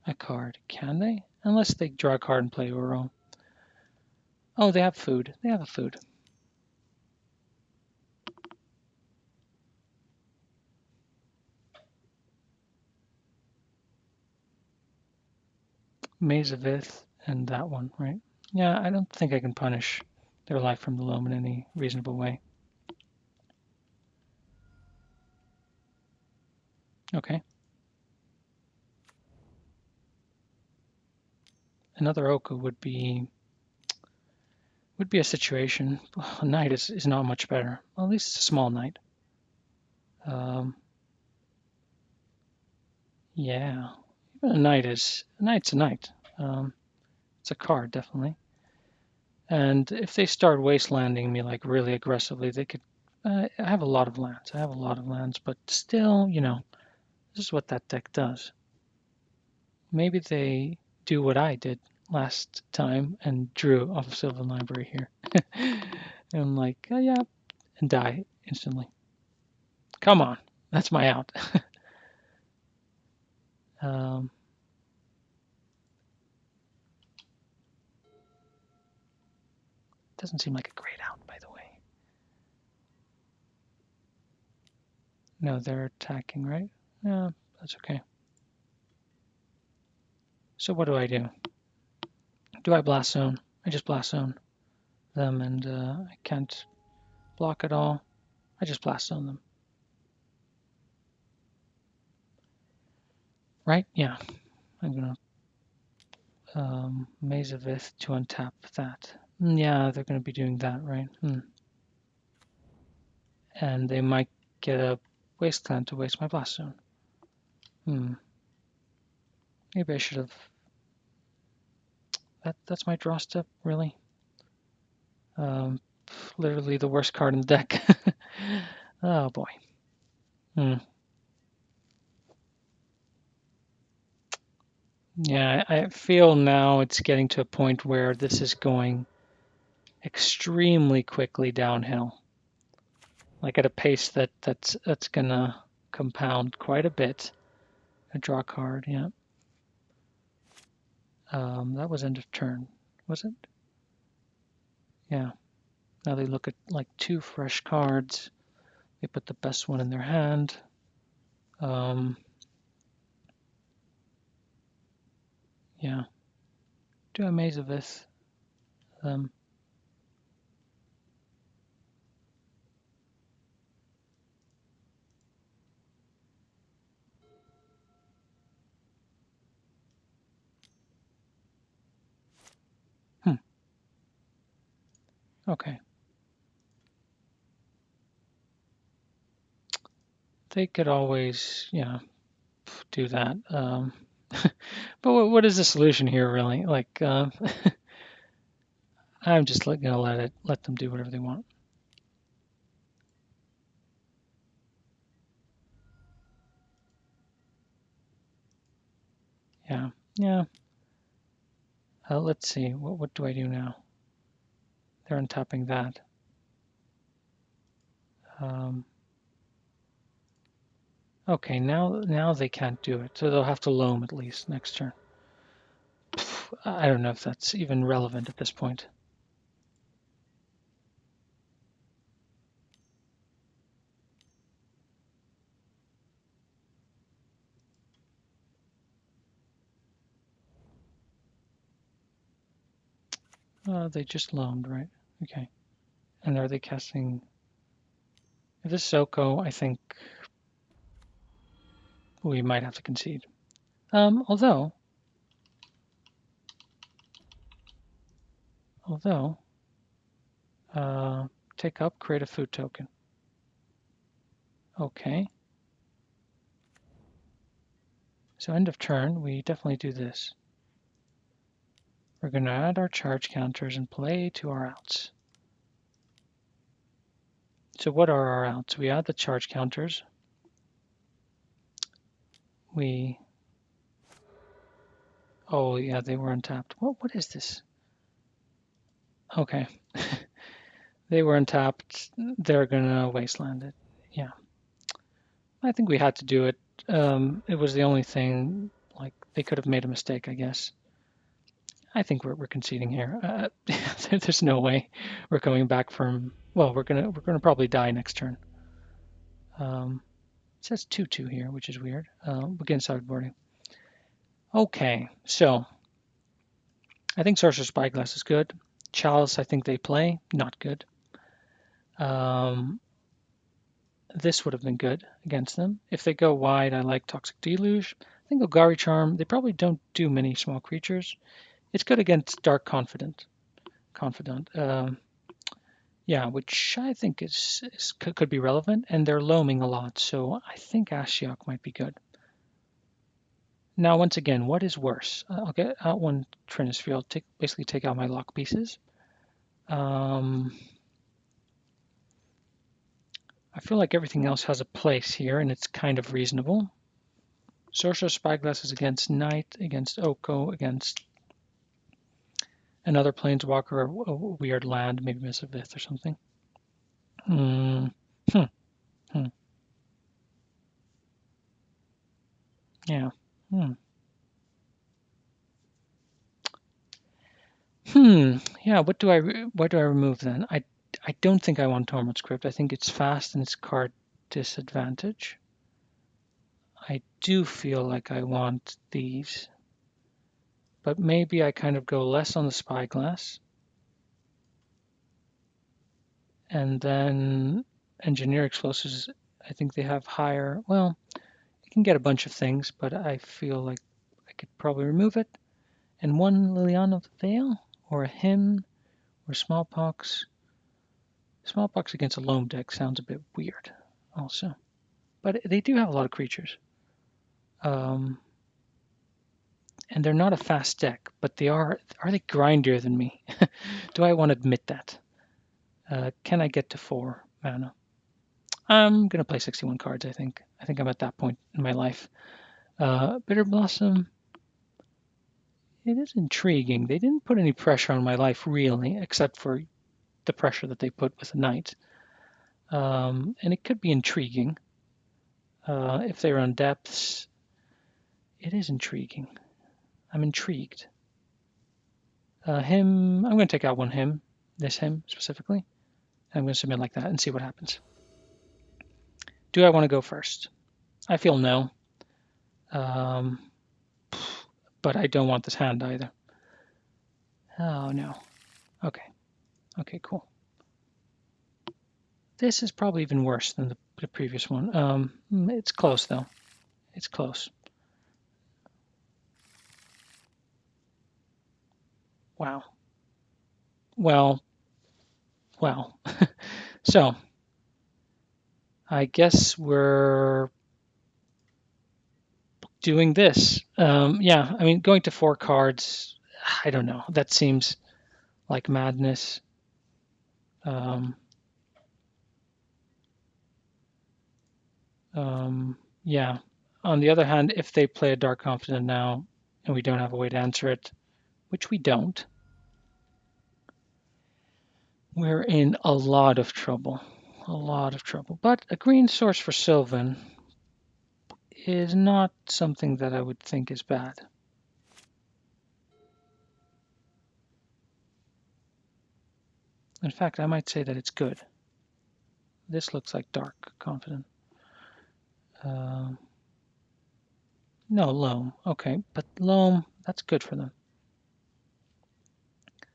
a card, can they? Unless they draw a card and play Uro. Oh, they have food. They have a food. Maze of Ith and that one, right? Yeah, I don't think I can punish their life from the loam in any reasonable way. Okay. Another Oka would be a situation. A knight is not much better. Well, at least it's a small knight. Yeah, even a knight's a knight. It's a card definitely. And if they start wastelanding me like really aggressively, they could. I have a lot of lands. I have a lot of lands, but still, this is what that deck does. Maybe they do what I did last time and drew off of Sylvan Library here. And I'm like, oh yeah, and die instantly. Come on, that's my out. um, doesn't seem like a great out, by the way. No, they're attacking, right? Yeah, that's okay. So what do I do? Do I blast zone? I just blast zone them, and I can't block at all. I just blast zone them. Right? Yeah. I'm gonna Maze of Ith to untap that. Yeah, they're gonna be doing that, right? And they might get a wasteland to waste my blast zone. Maybe I should have. That's my draw step, really. Um, Literally the worst card in the deck. Oh boy. Yeah, I feel now it's getting to a point where this is going extremely quickly downhill, like at a pace that's gonna compound quite a bit. A draw card, yeah. That was end of turn, was it? Yeah. Now they look at like two fresh cards. They put the best one in their hand. Yeah. Do a Maze of this. Um, hmm. Okay. They could always, do that. But what is the solution here, really? Like, I'm just gonna let them do whatever they want. Yeah, yeah. Let's see. What do I do now? They're untapping that. Okay, now they can't do it, so they'll have to loam at least next turn. I don't know if that's even relevant at this point. They just loamed, right? Okay. And are they casting? If this is Soko, I think we might have to concede. Although, take up, create a food token. Okay. So end of turn, we definitely do this. We're going to add our charge counters and play to our outs. So what are our outs? We add the charge counters. Oh yeah, they were untapped. What is this? Okay. They were untapped. They're gonna wasteland it. Yeah. I think we had to do it. It was the only thing, like, they could have made a mistake, I guess. I think we're conceding here. There's no way we're coming back from. Well, we're gonna probably die next turn. It says 2/2 here, which is weird. Begin sideboarding. Okay, so I think Sorcerer's Spyglass is good. Chalice, I think they play, not good. This would have been good against them. If they go wide, I like Toxic Deluge. I think Ogari Charm, they probably don't do many small creatures. It's good against Dark Confidant. Yeah, which I think could be relevant, and they're loaming a lot, so I think Ashiok might be good. Now, once again, what is worse? I'll get out one Trinisphere, basically take out my lock pieces. I feel like everything else has a place here, and it's kind of reasonable. Sorcerer's Spyglass is against Knight, against Oko, against another Planeswalker, a weird land, maybe Misavith or something. Hmm. Hmm. Hmm. Yeah. Hmm. Yeah. What do I remove then? I don't think I want Torment Script. I think it's fast and it's card disadvantage. I do feel like I want these, but maybe I kind of go less on the Spyglass, and then Engineer Explosives. I think they have higher. Well, you can get a bunch of things, but I feel like I could probably remove it. And one Liliana of the Veil, or a Hymn, or Smallpox. Smallpox against a Loam deck sounds a bit weird, also. But they do have a lot of creatures. And they're not a fast deck, but they are. Are they grindier than me? Do I want to admit that? Can I get to 4 mana? I'm gonna play 61 cards. I think. I think I'm at that point in my life. Bitter Blossom. It is intriguing. They didn't put any pressure on my life really, except for the pressure that they put with the Knight. And it could be intriguing if they run depths. It is intriguing. I'm intrigued. Him. I'm going to take out one hymn. This hymn specifically. I'm going to submit like that and see what happens. Do I want to go first? I feel no. But I don't want this hand either. Oh no. Okay. Okay, cool. This is probably even worse than the previous one. It's close though. It's close. Wow. Well. So, I guess we're doing this. Yeah, I mean, going to 4 cards, I don't know. That seems like madness. Yeah. On the other hand, if they play a Dark Confidant now and we don't have a way to answer it, which we don't, we're in a lot of trouble. A lot of trouble. But a green source for Sylvan is not something that I would think is bad. In fact, I might say that it's good. This looks like Dark Confidant. No, Loam. Okay, but Loam, that's good for them.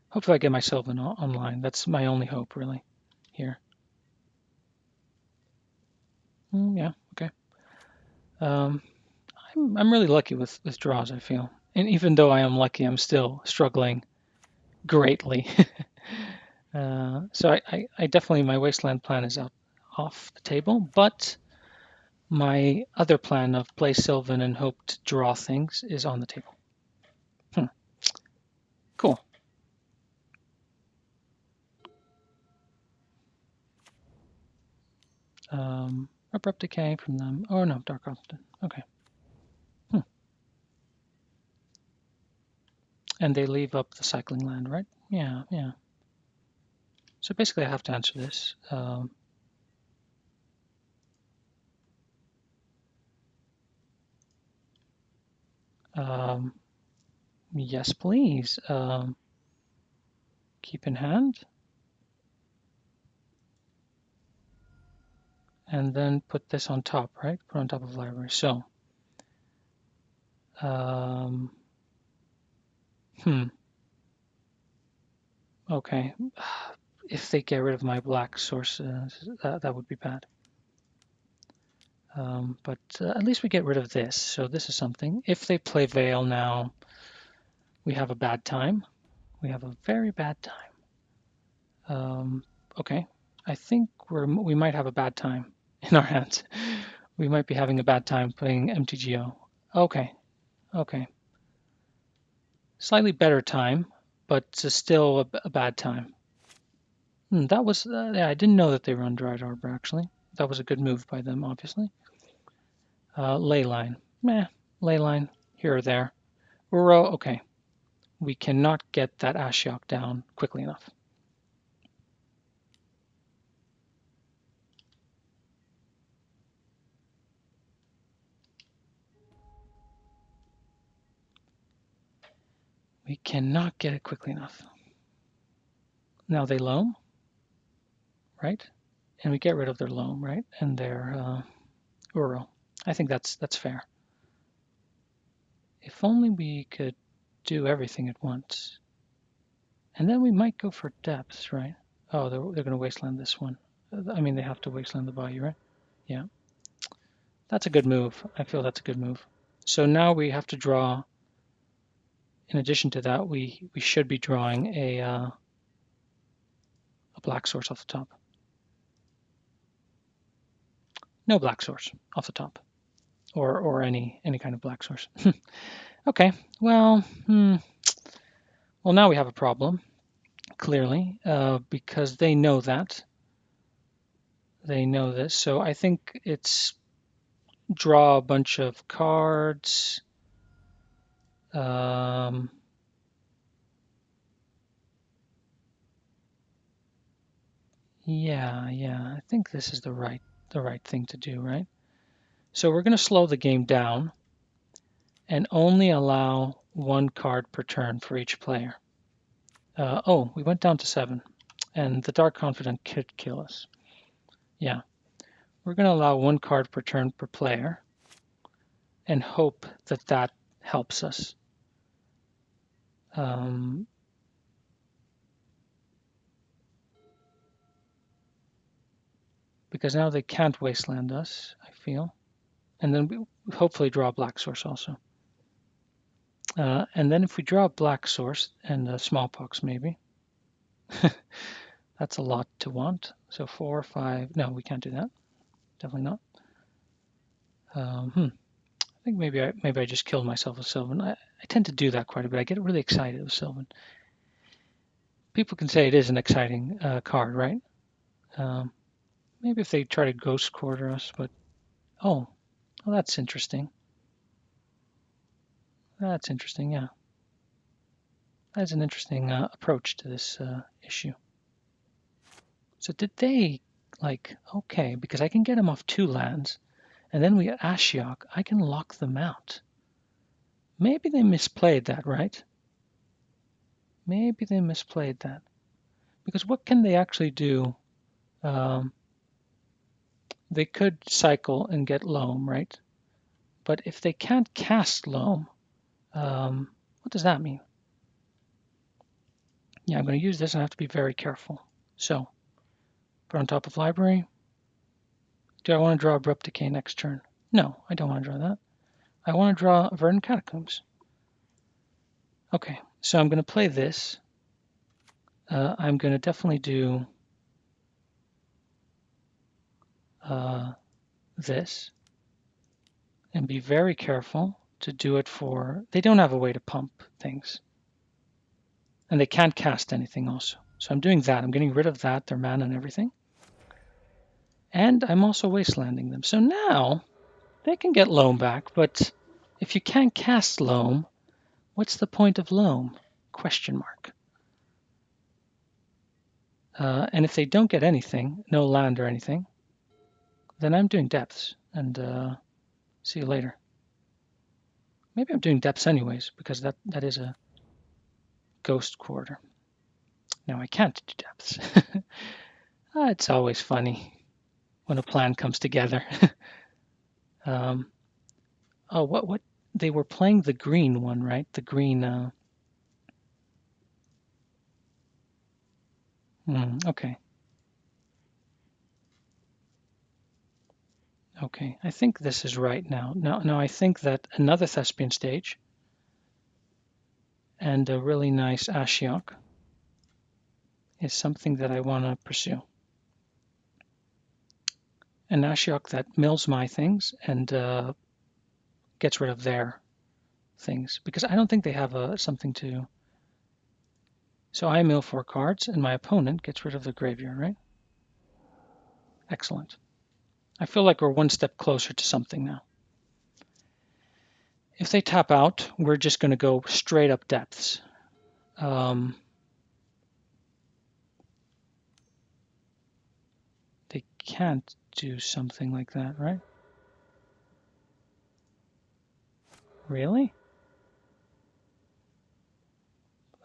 Hopefully I get my Sylvan online. That's my only hope, really, here. Yeah, okay. I'm really lucky with draws, I feel. And even though I am lucky, I'm still struggling greatly. So I definitely, my wasteland plan is out off the table, but my other plan of play Sylvan and hope to draw things is on the table. Cool. Abrupt decay from them. Oh no, Dark Constant. Okay. And they leave up the cycling land, right? Yeah, yeah. So basically, I have to answer this. Yes, please. Keep in hand. And then put this on top, right? Put on top of library. So, um, okay. If they get rid of my black sources, that would be bad. But at least we get rid of this. So this is something. If they play Veil now, we have a bad time. We have a very bad time. Okay. I think we might have a bad time in our hands. We might be having a bad time playing MTGO. Okay. Okay. Slightly better time, but still a bad time. That was, yeah, I didn't know that they run Dried Arbor, actually. That was a good move by them, obviously. Leyline. Meh, Leyline, here or there. Uro, okay. We cannot get that Ashiok down quickly enough. We cannot get it quickly enough. Now they loam, right? And we get rid of their loam, right? And their Uro. I think that's fair. If only we could do everything at once. And then we might go for depths, right? Oh, they're going to wasteland this one. I mean, they have to wasteland the bayou, right? Yeah. That's a good move. I feel that's a good move. So now we have to draw, in addition to that, we should be drawing a black source off the top. No black source off the top. Or any kind of black source. Okay, well, well, now we have a problem, clearly, because they know that. They know this. So I think it's draw a bunch of cards. Yeah, I think this is the right thing to do, right? So we're going to slow the game down and only allow one card per turn for each player. Oh, we went down to 7, and the Dark Confidant could kill us. Yeah, we're going to allow one card per turn per player and hope that that helps us. Because now they can't wasteland us, I feel. And then we hopefully draw a black source also. And then if we draw a black source and smallpox maybe, that's a lot to want. So 4, 5, no, we can't do that. Definitely not. I think maybe I just killed myself with Sylvan. I tend to do that quite a bit. I get really excited with Sylvan. People can say it is an exciting card, right? Maybe if they try to ghost quarter us, but oh, well, that's interesting. That's interesting, yeah. That's an interesting approach to this issue. So did they, like, okay, because I can get them off 2 lands, and then we get Ashiok, I can lock them out. Maybe they misplayed that, right? Maybe they misplayed that. Because what can they actually do? They could cycle and get Loam, right? But if they can't cast Loam, what does that mean? Yeah, I'm going to use this and I have to be very careful. So, put on top of library. Do I want to draw Abrupt Decay next turn? No, I don't want to draw that. I want to draw Verdant Catacombs. Okay, so I'm going to play this. I'm going to definitely do this and be very careful to do it for... They don't have a way to pump things. And they can't cast anything also. So I'm doing that. I'm getting rid of that, their mana and everything. And I'm also wastelanding them. So now they can get Loam back, but if you can't cast Loam, what's the point of Loam? Question mark. And if they don't get anything, no land or anything, then I'm doing depths. And see you later. Maybe I'm doing depths anyways, because that is a ghost quarter. Now I can't do depths. It's always funny when a plan comes together. Oh, what? They were playing the green one, right? The green. Okay. Okay. I think this is right now. Now I think that another Thespian stage and a really nice Ashiok is something that I want to pursue. An Ashiok that mills my things and gets rid of their things, because I don't think they have something to... So I mill 4 cards and my opponent gets rid of the graveyard, right? Excellent. I feel like we're one step closer to something now. If they tap out, we're just going to go straight up depths. They can't do something like that, right? Really?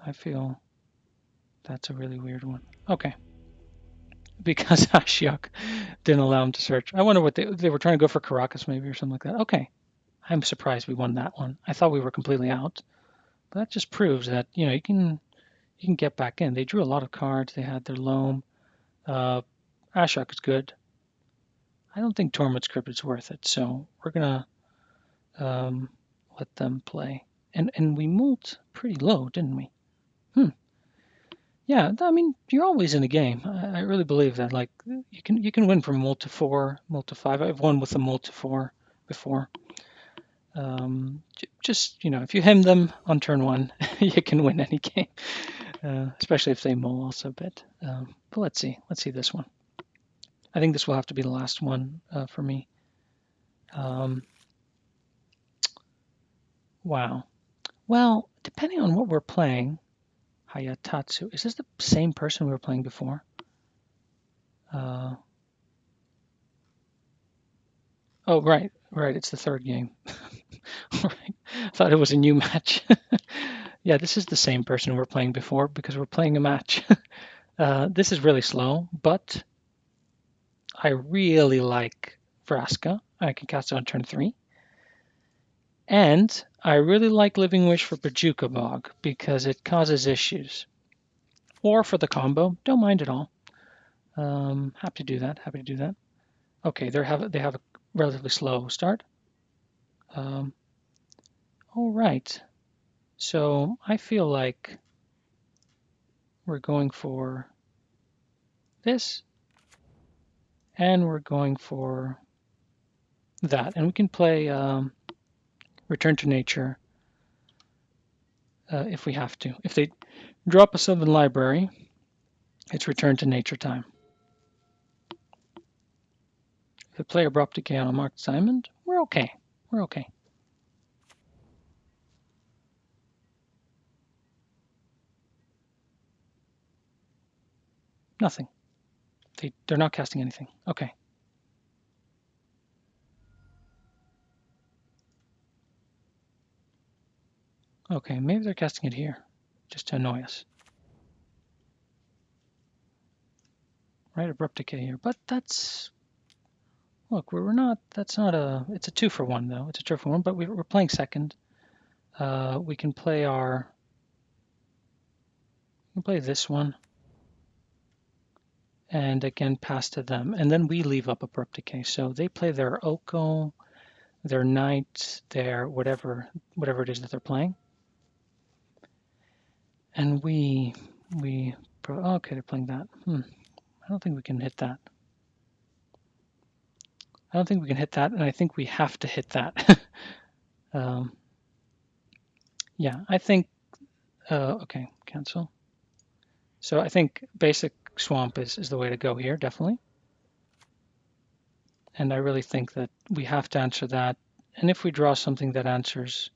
I feel that's a really weird one. Okay. Because Ashiok didn't allow them to search. I wonder what they were trying to go for Caracas maybe or something like that. Okay. I'm surprised we won that one. I thought we were completely out. But that just proves that, you can get back in. They drew a lot of cards. They had their Loam. Ashiok is good. I don't think Tormod's Crypt is worth it, so we're gonna let them play. And we moved pretty low, didn't we? Yeah, I mean, you're always in a game. I really believe that. Like, you can win from mult to 4, mult to 5. I've won with a mult to 4 before. Just, if you hem them on turn 1, you can win any game, especially if they mull also a bit. But let's see. Let's see this one. I think this will have to be the last one for me. Wow. Well, depending on what we're playing, Hayatatsu, is this the same person we were playing before? Oh, right. It's the third game. Right. I thought it was a new match. Yeah, this is the same person we were playing before because we're playing a match. This is really slow, but I really like Vraska. I can cast it on turn 3. And I really like Living Wish for Bajuka Bog because it causes issues. Or for the combo, don't mind at all. Happy to do that. Okay, they have a relatively slow start. All right. So I feel like we're going for this, and we're going for that. And we can play Return to Nature if we have to. If they drop a Sylvan Library, it's Return to Nature time. If they play Abrupt Decay on a Marked Diamond, we're okay. We're okay. Nothing. They're not casting anything. Okay. Okay, maybe they're casting it here, just to annoy us. Right, Abrupt Decay here, but that's... Look, we're not... That's not a... It's a 2-for-1, though. It's a 2-for-1, but we're playing second. We can play our... We can play this one. And again, pass to them. And then we leave up Abrupt Decay. So they play their Oko. their knight, their whatever it is that they're playing. And okay, they're playing that. I don't think we can hit that. I don't think we can hit that, and I think we have to hit that. Yeah, I think, okay, cancel. So I think basic swamp is the way to go here, definitely. And I really think that we have to answer that. And if we draw something that answers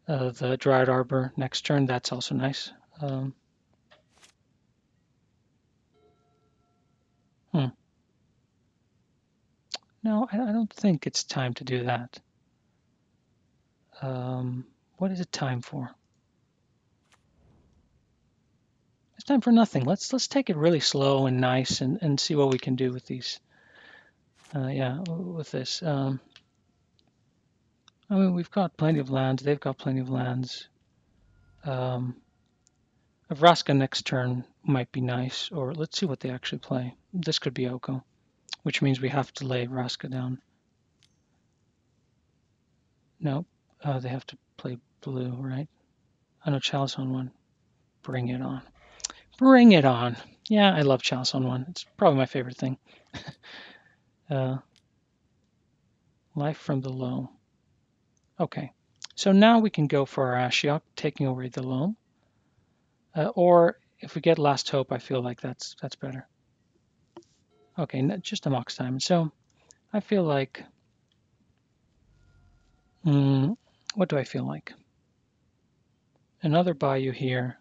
the Dryad Arbor next turn, that's also nice. No, I don't think it's time to do that. What is it time for? It's time for nothing. Let's take it really slow and nice and see what we can do with these. Yeah, with this. I mean, we've got plenty of lands. They've got plenty of lands. A Vraska next turn might be nice, or let's see what they actually play. This could be Oko, which means we have to lay Vraska down. No, they have to play blue, right? I know Chalice on one. Bring it on. Bring it on. Yeah, I love Chalice on one. It's probably my favorite thing. Life from the Loam. Okay, so now we can go for our Ashiok, taking over the Loam. Or if we get Last Hope, I feel like that's better. Okay, just a Mox Diamond. So I feel like, what do I feel like? Another Bayou here.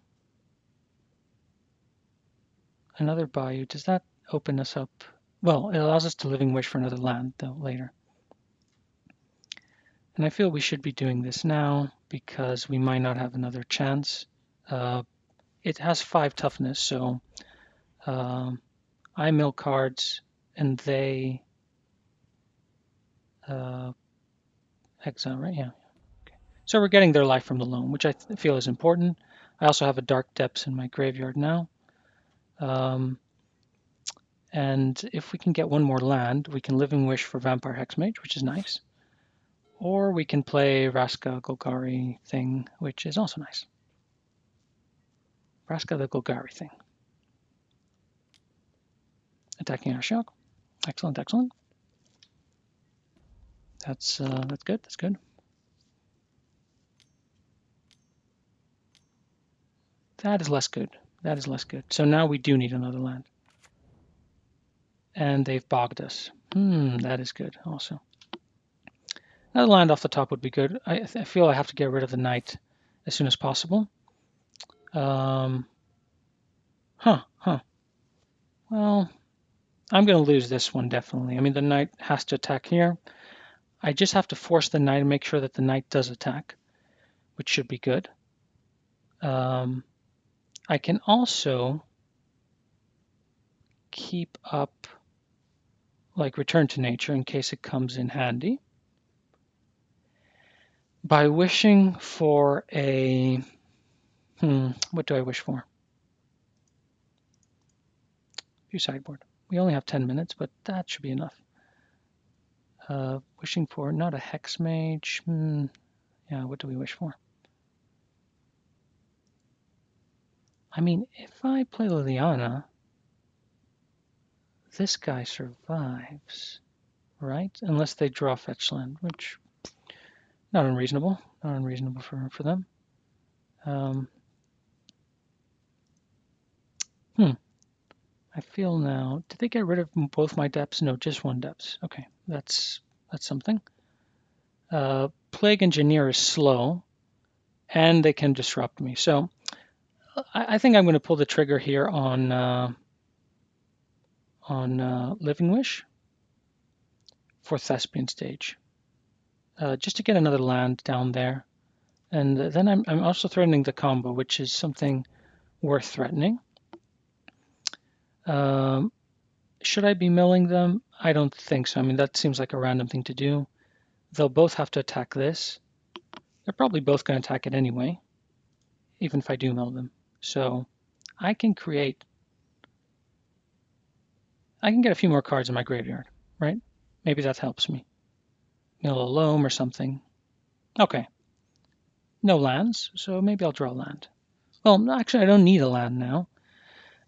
Another Bayou. Does that open us up? Well, it allows us to Living Wish for another land, though, later. And I feel we should be doing this now because we might not have another chance. It has 5 toughness, so I mill cards and they exile, right? Yeah. Okay. So we're getting their Life from the Loam, which I feel is important. I also have a Dark Depths in my graveyard now. And if we can get one more land, we can Living Wish for Vampire Hexmage, which is nice. Or we can play Vraska Golgari thing, which is also nice. Vraska the Golgari thing. Attacking Ashiok. Excellent, excellent. That's good. That's good. That is less good. That is less good. So now we do need another land. And they've bogged us. That is good also. Another land off the top would be good. I feel I have to get rid of the knight as soon as possible. Well, I'm going to lose this one, definitely. I mean, the knight has to attack here. I just have to force the knight and make sure that the knight does attack, which should be good. I can also keep up, like Return to Nature in case it comes in handy, by wishing for a, what do I wish for? View sideboard. We only have 10 minutes, but that should be enough. Wishing for not a Hex Mage. Yeah, what do we wish for? I mean, if I play Liliana, this guy survives, right? Unless they draw fetch land, which not unreasonable. Not unreasonable for them. I feel now. Did they get rid of both my depths? No, just one depths. Okay, that's something. Plague Engineer is slow, and they can disrupt me. So I think I'm going to pull the trigger here on Living Wish for Thespian Stage, just to get another land down there. And then I'm also threatening the combo, which is something worth threatening. Should I be milling them? I don't think so. I mean, that seems like a random thing to do. They'll both have to attack this. They're probably both going to attack it anyway, even if I do mill them. So I can get a few more cards in my graveyard, right? Maybe that helps me. mill a loam or something. Okay, no lands, so maybe I'll draw land. Well, no, actually, I don't need a land now,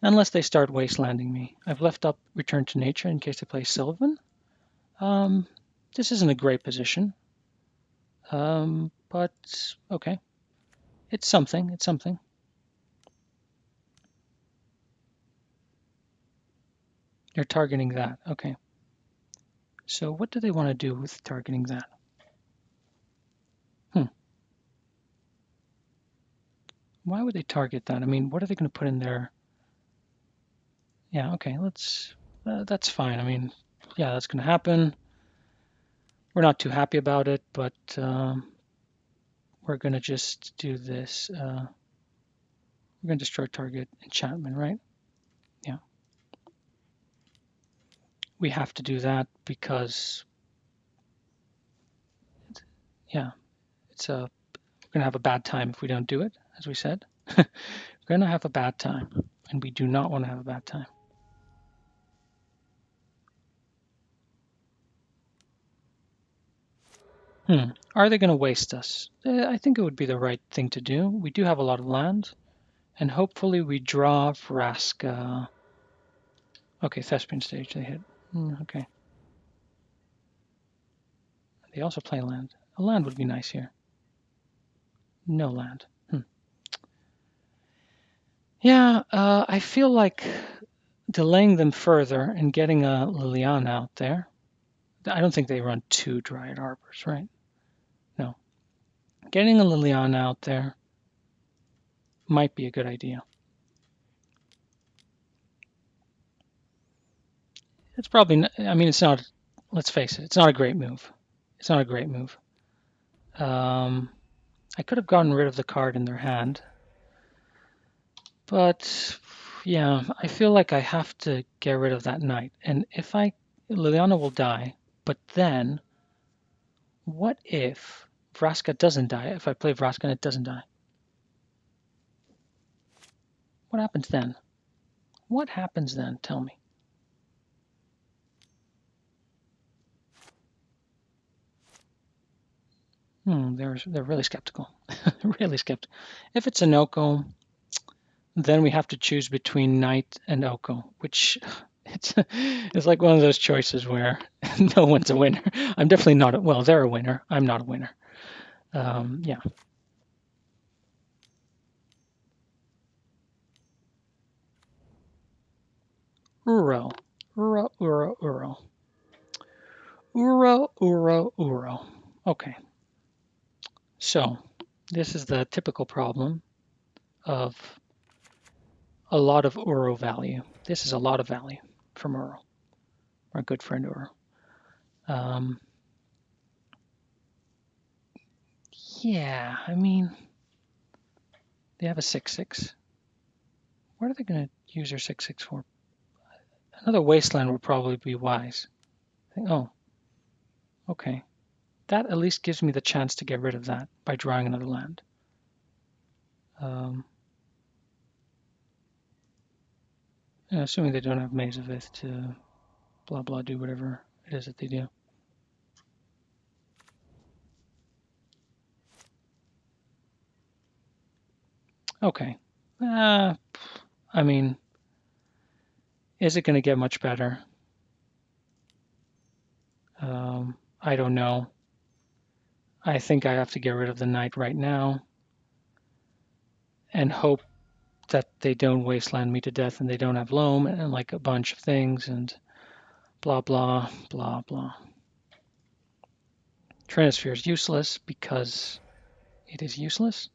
unless they start wastelanding me. I've left up Return to Nature in case they play Sylvan. This isn't a great position, but okay. It's something. It's something. You're targeting that. Okay. So what do they want to do with targeting that? Why would they target that? I mean, what are they going to put in there? Yeah, okay, that's fine. I mean, yeah, that's going to happen. We're not too happy about it, but we're going to just do this. We're going to destroy target enchantment, right? Yeah. We have to do that because, yeah, we're going to have a bad time if we don't do it, as we said. We're going to have a bad time, and we do not want to have a bad time. Are they going to waste us? I think it would be the right thing to do. We do have a lot of land, and hopefully we draw Vraska. Okay, Thespian Stage, they hit. Okay. They also play land. A land would be nice here. No land. Yeah, I feel like delaying them further and getting a Liliana out there. I don't think they run 2 Dryad Arbors, right? No. Getting a Liliana out there might be a good idea. It's probably, I mean, it's not, let's face it, it's not a great move. It's not a great move. I could have gotten rid of the card in their hand, but yeah, I feel like I have to get rid of that knight. And if Liliana will die, but then what if Vraska doesn't die? If I play Vraska and it doesn't die, what happens then? What happens then? Tell me. They're really skeptical. Really skeptical. If it's an Oko, then we have to choose between Knight and Oko, which it's like one of those choices where no one's a winner. I'm definitely not. Well, they're a winner. I'm not a winner. Yeah. Uro. Uro, Uro, Uro. Uro, Uro, Uro. Okay. So this is the typical problem of a lot of Uro value. This is a lot of value from Uro, our good friend Uro. Yeah, I mean, they have a 6/6. What are they going to use their 6/6 for? Another wasteland would probably be wise. Oh, okay. That at least gives me the chance to get rid of that by drawing another land. Assuming they don't have Maze of Ith to blah blah do whatever it is that they do. Okay. I mean, is it going to get much better? I don't know. I think I have to get rid of the knight right now and hope that they don't wasteland me to death and they don't have loam and like a bunch of things and blah blah blah blah. Trinisphere is useless because it is useless.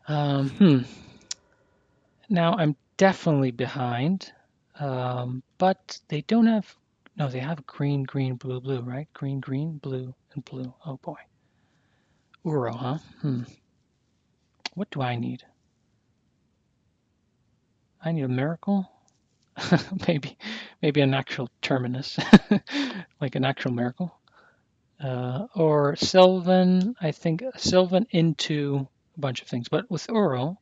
Now I'm definitely behind, but they don't have. No, they have green, green, blue, blue, right? Green, green, blue, and blue. Oh boy. Uro, huh? What do I need? I need a miracle. maybe an actual terminus, like an actual miracle. Or Sylvan, I think Sylvan into a bunch of things. But with Uro,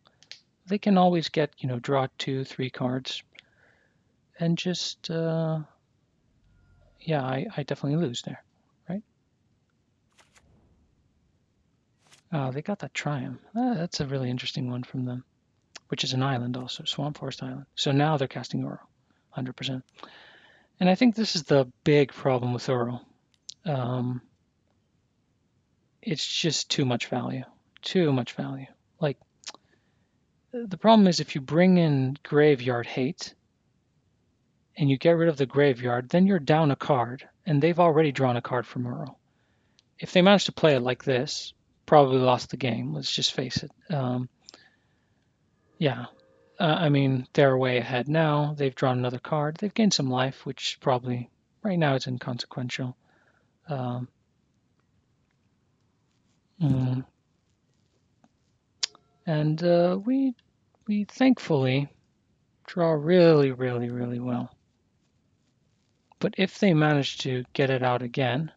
they can always get, draw 2, 3 cards and just, Yeah, I definitely lose there, right? They got that triumph. That's a really interesting one from them, which is an island also, Swamp Forest Island. So now they're casting Uro, 100%. And I think this is the big problem with Uro. It's just too much value. Too much value. Like, the problem is if you bring in Graveyard Hate and you get rid of the Graveyard, then you're down a card, and they've already drawn a card from Uro. If they manage to play it like this, probably lost the game. Let's just face it. Yeah, I mean, they're way ahead now. They've drawn another card. They've gained some life, which probably right now is inconsequential. Um, mm, and we thankfully draw really, really, really well. But if they manage to get it out again,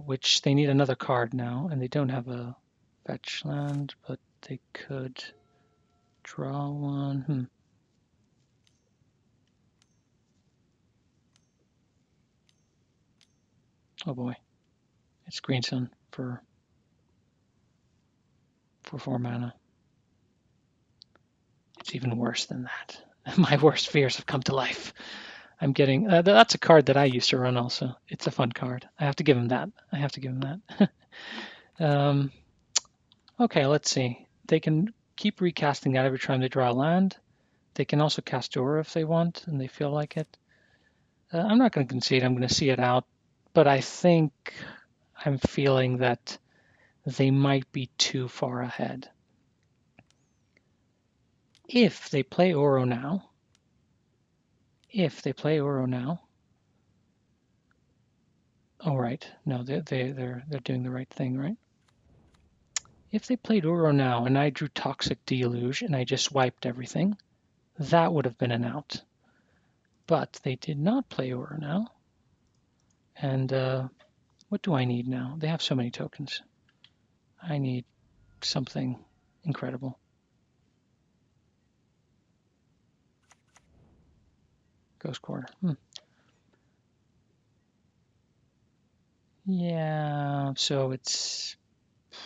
which they need another card now, and they don't have a fetch land, but they could draw one. Oh boy, it's Green Sun for 4 mana. It's even worse than that. My worst fears have come to life. I'm getting that's a card that I used to run also. It's a fun card. I have to give him that. I have to give him that. Okay, let's see. They can keep recasting that every time they draw a land. They can also cast Aura if they want and they feel like it. I'm not going to concede. I'm going to see it out. But I think I'm feeling that they might be too far ahead. If they play Oro now, oh right, no, they're doing the right thing, right? If they played Uro now and I drew Toxic Deluge and I just wiped everything, that would have been an out. But they did not play Uro now. And what do I need now? They have so many tokens. I need something incredible. Ghost Quarter. Yeah, so it's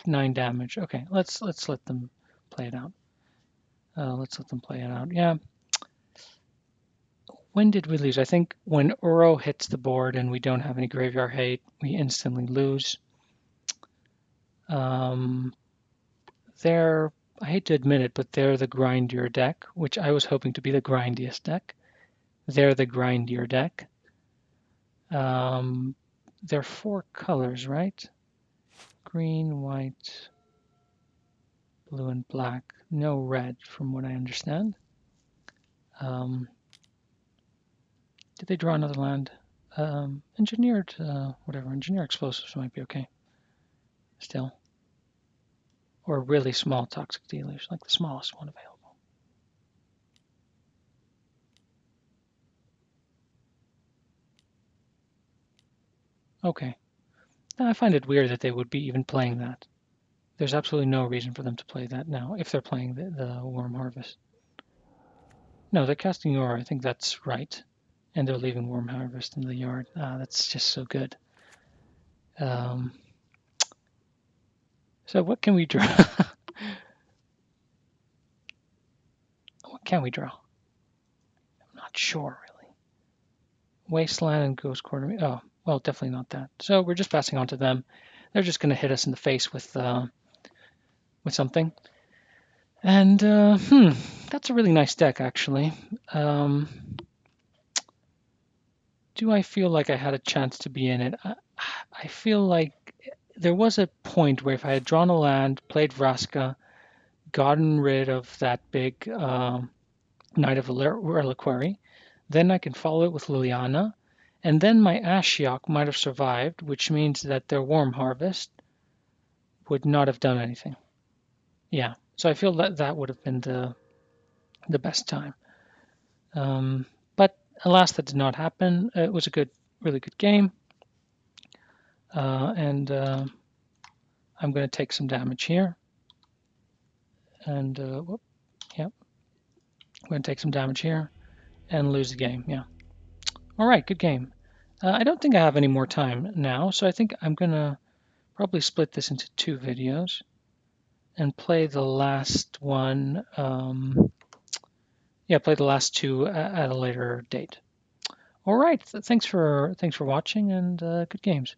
9 damage. Okay, let's let them play it out. Let's let them play it out. Yeah. When did we lose? I think when Uro hits the board and we don't have any graveyard hate, we instantly lose. They're, I hate to admit it, but they're the grindier deck, which I was hoping to be the grindiest deck. They're the grindier deck. They're 4 colors, right? Green, white, blue, and black. No red, from what I understand. Did they draw another land? Engineered, whatever. Engineered explosives might be okay. Still. Or really small toxic dealers, like the smallest one available. Okay. Now, I find it weird that they would be even playing that. There's absolutely no reason for them to play that now if they're playing the Worm Harvest. No, they're casting Aura. I think that's right. And they're leaving Worm Harvest in the yard. That's just so good. So what can we draw? What can we draw? I'm not sure, really. Wasteland and Ghost Quarter. Oh, well, definitely not that. So we're just passing on to them. They're just going to hit us in the face with something. And that's a really nice deck, actually. Do I feel like I had a chance to be in it? I feel like there was a point where if I had drawn a land, played Vraska, gotten rid of that big Knight of Reliquary, then I can follow it with Liliana, and then my Ashiok might have survived, which means that their Worm Harvest would not have done anything. Yeah, so I feel that that would have been the best time. But alas, that did not happen. It was a really good game. And I'm going to take some damage here. And, yep. I'm going to take some damage here and lose the game, yeah. All right, good game. I don't think I have any more time now, so I think I'm gonna probably split this into two videos and play the last one. Yeah, play the last two at a later date. All right, thanks for watching and good games.